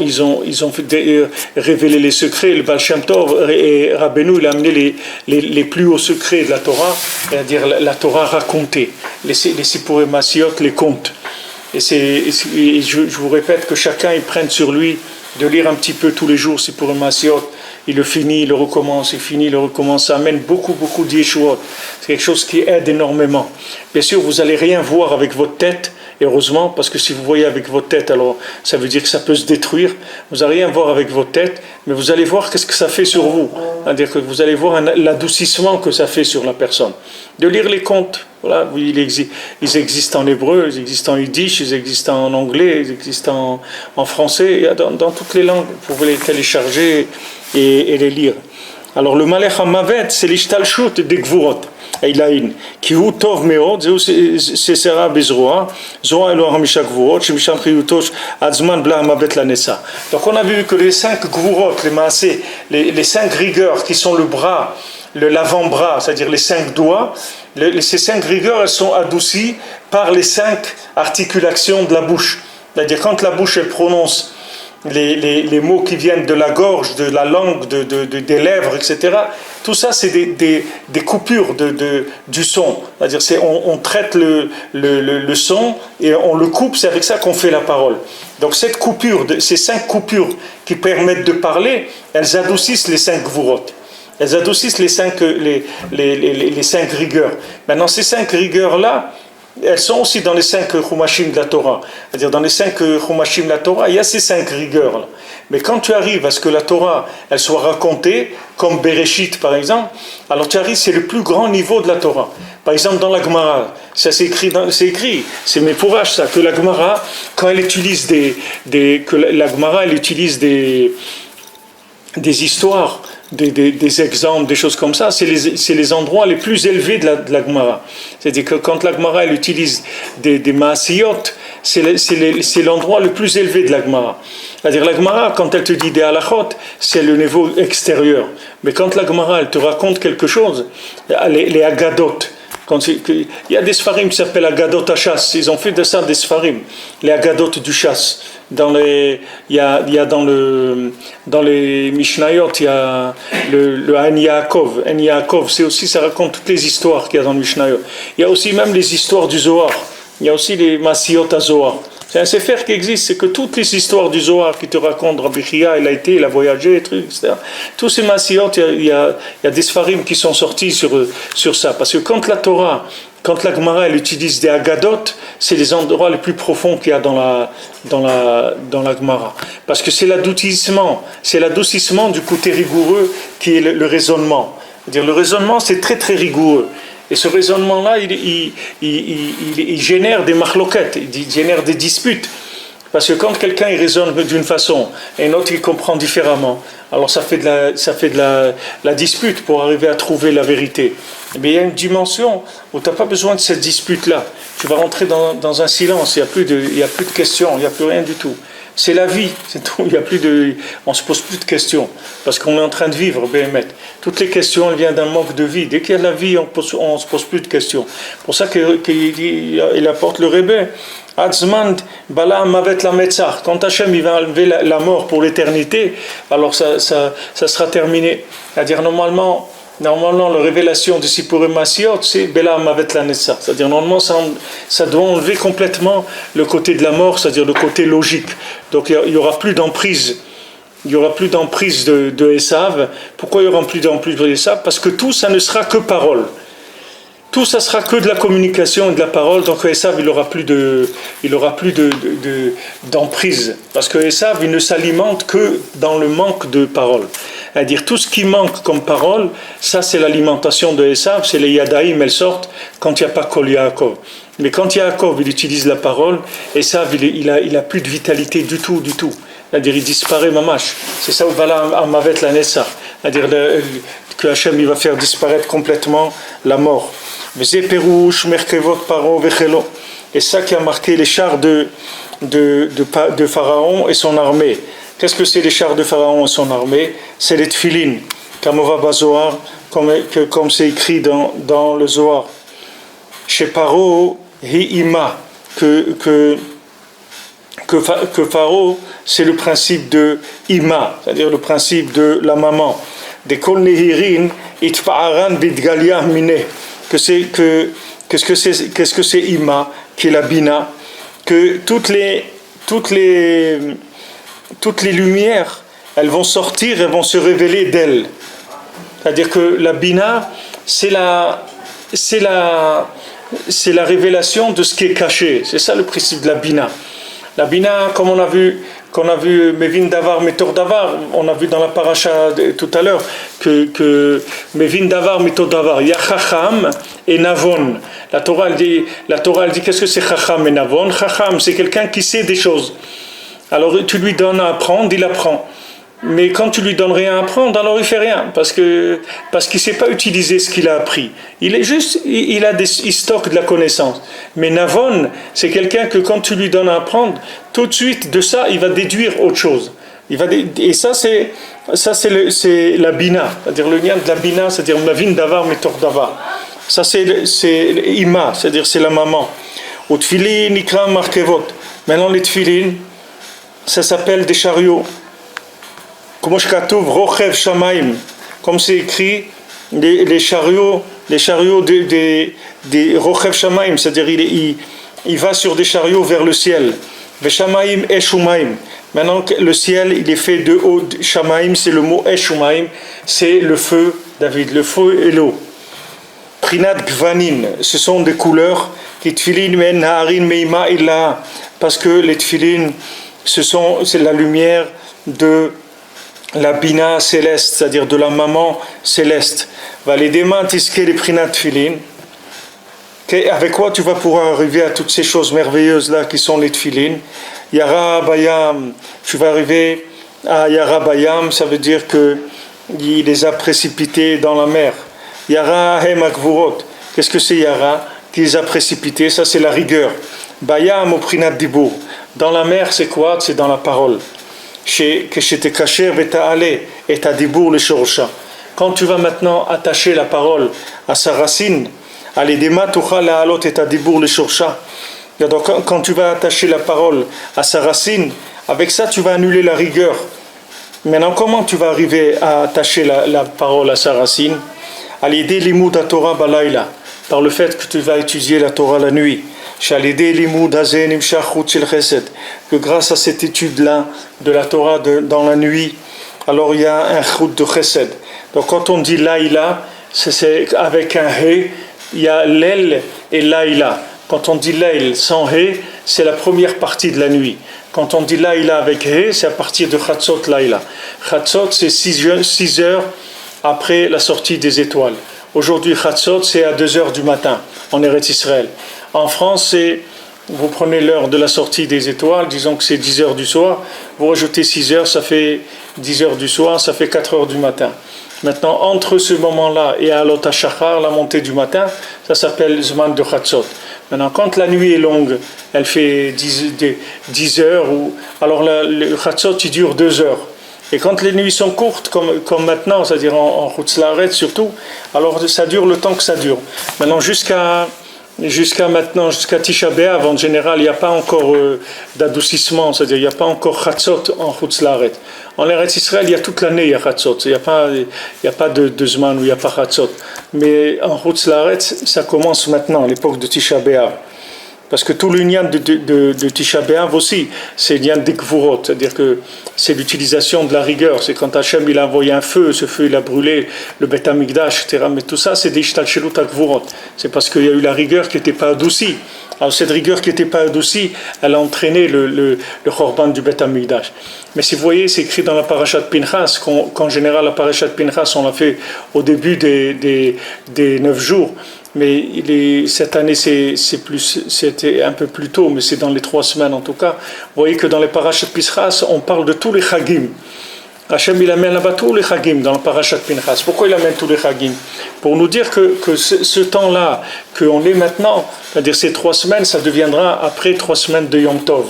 Speaker 1: révélé les secrets. Le Baal Shem Tov et Rabbeinu, il a amené les plus hauts secrets de la Torah, c'est-à-dire la Torah racontée, les Sipurim Masiot, les contes. Et je vous répète que chacun il prenne sur lui de lire un petit peu tous les jours Sipurim Masiot. Il le finit, il le recommence, il finit, il le recommence. Ça amène beaucoup d'yeshuot. C'est quelque chose qui aide énormément. Bien sûr, vous n'allez rien voir avec votre tête, et heureusement, parce que si vous voyez avec votre tête, alors ça veut dire que ça peut se détruire. Vous n'allez rien voir avec votre tête, mais vous allez voir qu'est-ce que ça fait sur vous. C'est-à-dire que vous allez voir l'adoucissement que ça fait sur la personne. De lire les contes. Voilà, ils existent en hébreu, ils existent en yiddish, ils existent en anglais, ils existent en français, dans toutes les langues. Vous pouvez les télécharger et les lire. Alors le Malech HaMavet, c'est l'ishtalshut des Gvurot. כי הוא טוב מאוד, זהו שסרה בזרוע, זרוע אלוה חמישה גבורות, שמשם חיותו עד זמן בלה המוות לנצח. Donc on a vu que les 5 gvurot, les maasé, les 5 rigueurs qui sont le bras, l'avant-bras, c'est-à-dire les 5 doigts, ces 5 rigueurs, elles sont adoucies par les 5 articulations de la bouche. C'est-à-dire quand la bouche, elle prononce les mots qui viennent de la gorge, de la langue, des lèvres, etc. Tout ça, c'est des coupures du son. C'est-à-dire on traite le son et on le coupe, c'est avec ça qu'on fait la parole. Donc cette coupure, ces 5 coupures qui permettent de parler, elles adoucissent les 5 gvurot. Elles adoucissent les 5 rigueurs. Maintenant, ces 5 rigueurs-là, elles sont aussi dans les 5 chumashim de la Torah. C'est-à-dire dans les 5 chumashim de la Torah, il y a ces 5 rigueurs-là. Mais quand tu arrives à ce que la Torah, elle soit racontée, comme Bereshit par exemple, alors tu arrives, c'est le plus grand niveau de la Torah. Par exemple dans la Gemara, ça c'est écrit, c'est mes fourrages ça, que la Gemara, quand elle utilise des histoires, des exemples, des choses comme ça, c'est les endroits les plus élevés de la Gemara. C'est-à-dire que quand la Gemara elle utilise des maasiyot, c'est l'endroit le plus élevé de la Gemara. C'est-à-dire la Gemara, quand elle te dit des halachot, c'est le niveau extérieur. Mais quand la Gemara elle te raconte quelque chose, les agadot, il y a des sfarim qui s'appellent agadot hachas, ils ont fait de ça des sfarim, les agadot du chasse. Dans les Mishnayot, il y a le An Yaakov. An Yaakov, c'est aussi, ça raconte toutes les histoires qu'il y a dans le Mishnayot. Il y a aussi même les histoires du Zohar. Il y a aussi les Masiyot à Zohar. C'est un sefer qui existe, c'est que toutes les histoires du Zohar qui te racontent, Rabbi Chia, il a voyagé, etc. Tous ces Masiyot, il y a des sfarim qui sont sortis sur ça. Parce que quand la Torah, quand la Gemara elle utilise des agadot, c'est les endroits les plus profonds qu'il y a dans la Gemara. Parce que c'est l'adoucissement du côté rigoureux qui est le raisonnement. C'est-à-dire le raisonnement c'est très très rigoureux. Et ce raisonnement-là, il génère des marloquettes, il génère des disputes. Parce que quand quelqu'un il raisonne d'une façon et un autre il comprend différemment, alors ça fait de la dispute pour arriver à trouver la vérité. Mais il y a une dimension où tu n'as pas besoin de cette dispute-là. Tu vas rentrer dans un silence, il n'y a plus de questions, il n'y a plus rien du tout. C'est la vie, c'est tout. On ne se pose plus de questions parce qu'on est en train de vivre, Béhémet. Toutes les questions elles viennent d'un manque de vie. Dès qu'il y a de la vie, on ne se pose plus de questions. C'est pour ça qu'il apporte le Rebbe. Atzman bala mavet la metzach. Quand Hachem il va enlever la mort pour l'éternité, alors ça sera terminé. C'est-à-dire normalement la révélation de Sipurim Masiot, c'est Bela Mavet la Netzach. C'est-à-dire, normalement, ça doit enlever complètement le côté de la mort, c'est-à-dire le côté logique. Donc, il n'y aura plus d'emprise. Il n'y aura plus d'emprise de Esav. Pourquoi il n'y aura plus d'emprise de Esav? Parce que tout, ça ne sera que parole. Tout, ça sera que de la communication et de la parole. Donc, Esav, il n'aura plus d'emprise. Parce que Esav, il ne s'alimente que dans le manque de parole. C'est-à-dire tout ce qui manque comme parole, ça c'est l'alimentation de Esav, c'est les Yadaïm, elles sortent quand il n'y a pas Kol Yaakov. Mais quand Yaakov il utilise la parole, Esav il a plus de vitalité du tout. C'est-à-dire il disparaît mamash. C'est ça où Bala Amavet la Nessa. C'est-à-dire que Hachem il va faire disparaître complètement la mort. Veze Perouche, Merkevot, Paro, Vechelo. Et ça qui a marqué les chars de Pharaon et son armée. Qu'est-ce que c'est les chars de Pharaon et son armée? C'est les tfilines. Kamova Bazoar, comme c'est écrit dans le Zohar. Chez Paro, Hi'ima, que Pharaon, c'est le principe de Ima, c'est-à-dire le principe de la maman. Des Kol Nehirin, Itfa'aran Bidgalia Mine. Qu'est-ce que c'est Ima, qui est la Bina? Que toutes les lumières, elles vont sortir, elles vont se révéler d'elles. C'est-à-dire que la Bina, c'est la révélation de ce qui est caché. C'est ça le principe de la Bina. La Bina, comme on a vu Mevin Davar, Metor Davar, on a vu dans la paracha tout à l'heure que Mevin Davar, Metor Davar, il y a Chacham et Navon. La Torah elle dit qu'est-ce que c'est Chacham et Navon? Chacham, c'est quelqu'un qui sait des choses. Alors tu lui donnes à apprendre, il apprend. Mais quand tu lui donnes rien à apprendre, alors il fait rien, parce qu'il ne sait pas utiliser ce qu'il a appris. Il stocke de la connaissance. Mais Navon, c'est quelqu'un que quand tu lui donnes à apprendre, tout de suite de ça, il va déduire autre chose. Et ça c'est la Bina, c'est-à-dire le lien de la Bina, c'est-à-dire Mavin Davar, Metor Davar. Ça c'est Ima, c'est-à-dire c'est la maman. Au Tfilin, Nikra, Markevot. Maintenant les Tfilin, ça s'appelle des chariots. Comme c'est écrit, les chariots des Rochev Shamaim, c'est-à-dire il va sur des chariots vers le ciel. Shamaim et Shumaim. Maintenant, le ciel, il est fait de eau. Shamaim, c'est le mot Eshumaim, c'est le feu, David, le feu et l'eau. Prinat Gvanin, ce sont des couleurs qui tfilin men haarin meima illa, parce que les tfilin, c'est la lumière de la Bina céleste, c'est-à-dire de la maman céleste. Valédéma tiske les prinat tfilin. Avec quoi tu vas pouvoir arriver à toutes ces choses merveilleuses là qui sont les tfilin? Yara Bayam, tu vas arriver à Yara Bayam, ça veut dire que il les a précipités dans la mer. Yara Hemakvurot, qu'est-ce que c'est Yara? Qui les a précipités, ça c'est la rigueur. Bayam au prinat dibur. Dans la mer, c'est quoi? C'est dans la parole. Quand tu vas maintenant attacher la parole à sa racine, quand tu vas attacher la parole à sa racine, avec ça tu vas annuler la rigueur. Maintenant, comment tu vas arriver à attacher la parole à sa racine? Par le fait que tu vas étudier la Torah la nuit. Que grâce à cette étude-là de la Torah dans la nuit, alors il y a un chut de chesed. Donc quand on dit laïla, c'est avec un he, il y a l'ail et laïla. Quand on dit laïl sans he, c'est la première partie de la nuit. Quand on dit laïla avec he, c'est à partir de chatzot laïla. Chatzot, c'est 6 heures après la sortie des étoiles. Aujourd'hui, chatzot, c'est à 2 heures du matin en Eretz Israël. En France, vous prenez l'heure de la sortie des étoiles, disons que c'est 10 heures du soir, vous rajoutez 6 heures, ça fait 10 heures du soir, ça fait 4 heures du matin. Maintenant, entre ce moment-là et Alot HaShachar, la montée du matin, ça s'appelle Zman de Chatzot. Maintenant, quand la nuit est longue, elle fait 10 heures, alors le Chatzot, il dure 2 heures. Et quand les nuits sont courtes, comme maintenant, c'est-à-dire en Chutz La'aretz surtout, alors ça dure le temps que ça dure. Maintenant, jusqu'à Tisha B'Av, en général, il n'y a pas encore d'adoucissement, c'est-à-dire il n'y a pas encore Chatzot en Chutz La'aretz. En Eretz Israël, il y a toute l'année, il y a Chatzot. Il n'y a pas de Zman où il n'y a pas Chatzot. Mais en Chutz La'aretz, ça commence maintenant, à l'époque de Tisha B'Av. Parce que tout l'union de Tisha B'Av aussi, c'est l'union des Gvurot, c'est-à-dire que c'est l'utilisation de la rigueur. C'est quand Hachem il a envoyé un feu, ce feu il a brûlé le Beth Amikdash, etc. Mais tout ça, c'est des Ishtalshelut HaGvurot. C'est parce qu'il y a eu la rigueur qui n'était pas adoucie. Alors cette rigueur qui n'était pas adoucie, elle a entraîné le Chorban du Beth Amikdash. Mais si vous voyez, c'est écrit dans la Parashat Pinchas, qu'en général la Parashat Pinchas, on l'a fait au début des 9 jours. Mais cette année, c'était un peu plus tôt, mais c'est dans les 3 semaines en tout cas. Vous voyez que dans les Parashat Pinchas, on parle de tous les Chagim. Hachem, il amène là-bas tous les Chagim dans le Parashat Pinchas. Pourquoi il amène tous les Chagim? Pour nous dire que ce temps-là, qu'on est maintenant, c'est-à-dire ces 3 semaines, ça deviendra après 3 semaines de Yom Tov.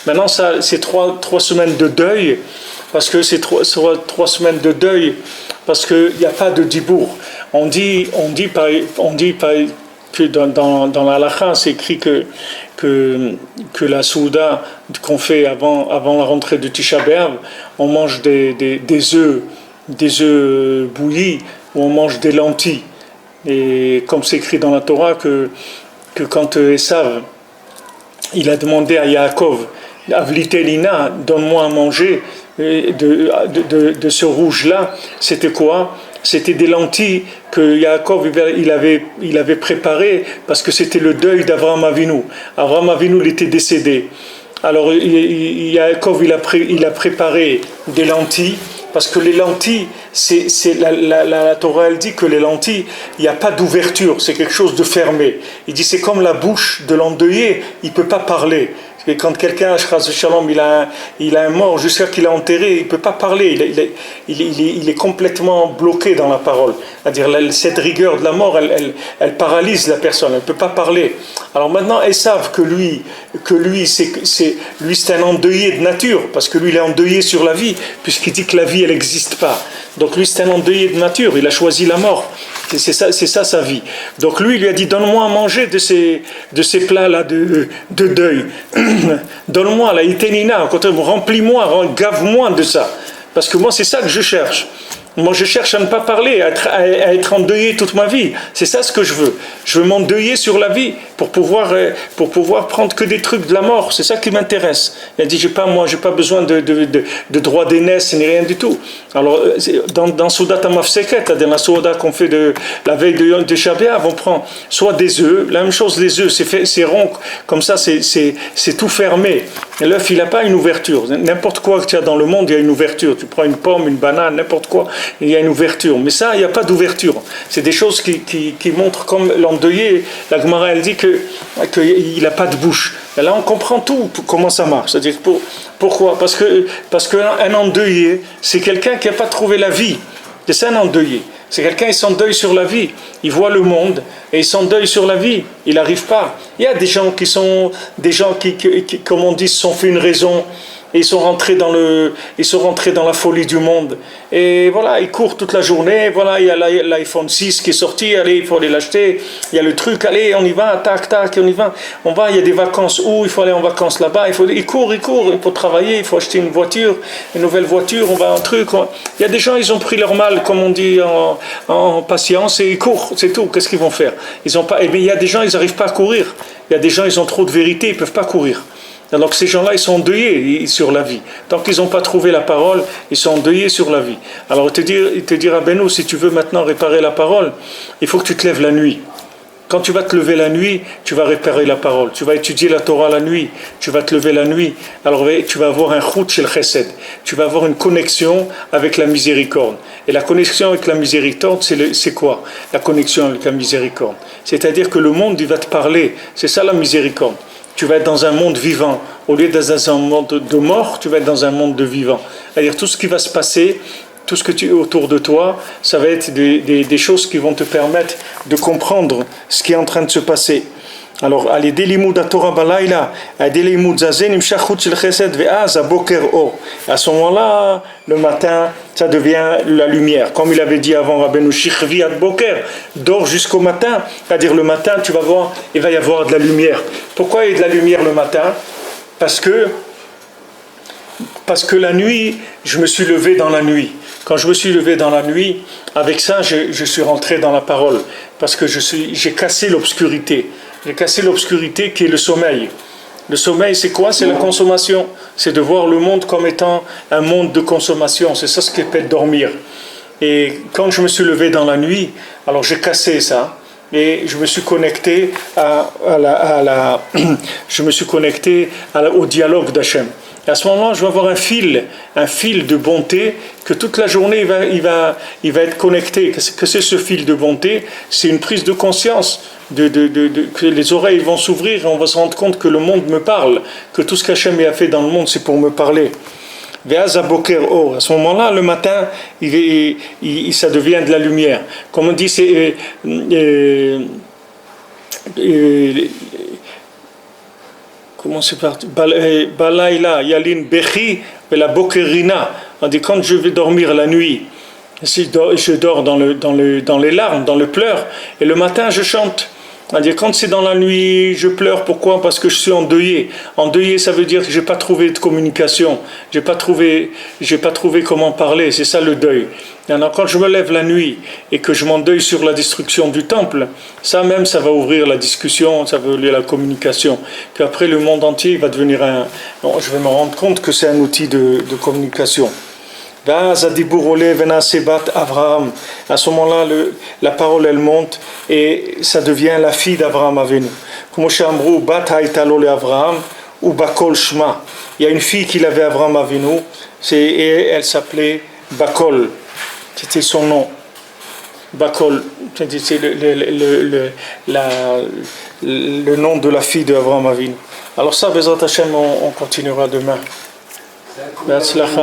Speaker 1: Maintenant, c'est 3 semaines de deuil, parce que ces 3 semaines de deuil, parce qu'il n'y a pas de dibour. On dit que dans la halakha, c'est écrit que la souda qu'on fait avant la rentrée de Tisha B'Av, on mange des œufs bouillis, ou on mange des lentilles. Et comme c'est écrit dans la Torah que quand Esav il a demandé à Yaakov, Avlitelina, donne-moi à manger de ce rouge-là, c'était quoi? C'était des lentilles que Yaakov il avait préparées parce que c'était le deuil d'Avraham Avinu. Avraham Avinu il était décédé. Alors Yaakov il a préparé des lentilles. Parce que les lentilles, la Torah elle dit que les lentilles, il n'y a pas d'ouverture, c'est quelque chose de fermé. Il dit c'est comme la bouche de l'endeuillé, il ne peut pas parler. Et quand quelqu'un, Shalom, il a un mort jusqu'à qu'il a enterré, il ne peut pas parler, il est complètement bloqué dans la parole. C'est-à-dire cette rigueur de la mort, elle paralyse la personne, elle ne peut pas parler. Alors maintenant, elles savent que lui c'est un endeuillé de nature, parce que lui il est endeuillé sur la vie, puisqu'il dit que la vie elle n'existe pas. Donc lui c'est un endeuillé de nature, il a choisi la mort. C'est ça sa vie. Donc lui il lui a dit donne-moi à manger de ces plats là de deuil. Donne-moi la itenina, remplis-moi, gave-moi de ça. Parce que moi c'est ça que je cherche. Moi je cherche à ne pas parler, à être endeuillé toute ma vie. C'est ça ce que je veux. Je veux m'endeuiller sur la vie pour pouvoir prendre que des trucs de la mort. C'est ça qui m'intéresse. Il a dit j'ai pas besoin de droit d'aînesse ni rien du tout. Alors dans Soudat Amafseket, dans la Souda qu'on fait la veille de Shabbat, on prend soit des œufs, la même chose les œufs, c'est rond, comme ça c'est tout fermé. Et l'œuf il n'a pas une ouverture. N'importe quoi que tu as dans le monde, il y a une ouverture. Tu prends une pomme, une banane, n'importe quoi. Il y a une ouverture, mais ça, il n'y a pas d'ouverture. C'est des choses qui montrent comme l'endeuillé. La Gemara, elle dit qu'il n'a pas de bouche. Et là, on comprend tout, comment ça marche. C'est-à-dire, pourquoi? Parce qu'un endeuillé, c'est quelqu'un qui n'a pas trouvé la vie. C'est ça un endeuillé. C'est quelqu'un qui s'endeuille sur la vie. Il voit le monde et il s'endeuille sur la vie. Il n'arrive pas. Il y a des gens qui comme on dit, se sont fait une raison. Et ils sont rentrés dans la folie du monde. Et voilà, ils courent toute la journée. Voilà, il y a l'iPhone 6 qui est sorti. Allez, il faut aller l'acheter. Il y a le truc. Allez, on y va. Tac, tac, on y va. On va. Il y a des vacances où il faut aller en vacances là-bas. Ils courent. Il faut travailler. Il faut acheter une voiture, une nouvelle voiture. On va un truc. Il y a des gens, ils ont pris leur mal, comme on dit, en patience et ils courent. C'est tout. Qu'est-ce qu'ils vont faire? Ils ont pas. Et bien, il y a des gens, ils n'arrivent pas à courir. Il y a des gens, ils ont trop de vérité. Ils peuvent pas courir. Alors que ces gens-là, ils sont endeuillés sur la vie. Tant qu'ils n'ont pas trouvé la parole, ils sont endeuillés sur la vie. Alors il te dira, Beno, si tu veux maintenant réparer la parole, il faut que tu te lèves la nuit. Quand tu vas te lever la nuit, tu vas réparer la parole. Tu vas étudier la Torah la nuit. Tu vas te lever la nuit. Alors tu vas avoir un chut shel chesed. Tu vas avoir une connexion avec la miséricorde. Et la connexion avec la miséricorde, c'est quoi? La connexion avec la miséricorde. C'est-à-dire que le monde, il va te parler. C'est ça la miséricorde. Tu vas être dans un monde vivant. Au lieu d'être dans un monde de mort, tu vas être dans un monde de vivant. C'est-à-dire tout ce qui va se passer, tout ce que tu es autour de toi, ça va être des choses qui vont te permettre de comprendre ce qui est en train de se passer. Alors, à ce moment-là, le matin, ça devient la lumière. Comme il avait dit avant Rabbeinu Shichvi ad Boker, dors jusqu'au matin. C'est-à-dire le matin, tu vas voir, il va y avoir de la lumière. Pourquoi il y a de la lumière le matin? Parce que la nuit, je me suis levé dans la nuit. Quand je me suis levé dans la nuit, avec ça, je suis rentré dans la parole. Parce que j'ai cassé l'obscurité. J'ai cassé l'obscurité qui est le sommeil. Le sommeil, c'est quoi? C'est la consommation. C'est de voir le monde comme étant un monde de consommation. C'est ça ce qui appelle dormir. Et quand je me suis levé dans la nuit, alors j'ai cassé ça. Et je me suis connecté au dialogue d'Hachem. Et à ce moment-là, je vais avoir un fil de bonté que toute la journée il va être connecté. Que c'est ce fil de bonté? C'est une prise de conscience que les oreilles vont s'ouvrir et on va se rendre compte que le monde me parle, que tout ce qu'Hachem a fait dans le monde, c'est pour me parler. À ce moment-là, le matin, ça devient de la lumière. Comme on dit, c'est comment c'est parti? Balaïla, Yalin Bechi, la Bokerina. On dit quand je vais dormir la nuit, Je dors dans les larmes, dans le pleur, et le matin je chante. C'est-à-dire, quand c'est dans la nuit, je pleure. Pourquoi? Parce que je suis endeuillé. Endeuillé, ça veut dire que j'ai pas trouvé de communication. J'ai pas trouvé comment parler. C'est ça le deuil. Alors, quand je me lève la nuit et que je m'endeuille sur la destruction du temple, ça même, ça va ouvrir la discussion, ça va ouvrir la communication. Qu'après, le monde entier va devenir je vais me rendre compte que c'est un outil de communication. À ce moment-là, la parole elle monte et ça devient la fille d'Abraham Avinu. Il y a une fille qu'il avait Abraham Avinu et elle s'appelait Bakol. C'était son nom. Bakol, c'est le nom de la fille d'Abraham Avinu. Alors ça, Bezrat Hashem, on continuera demain.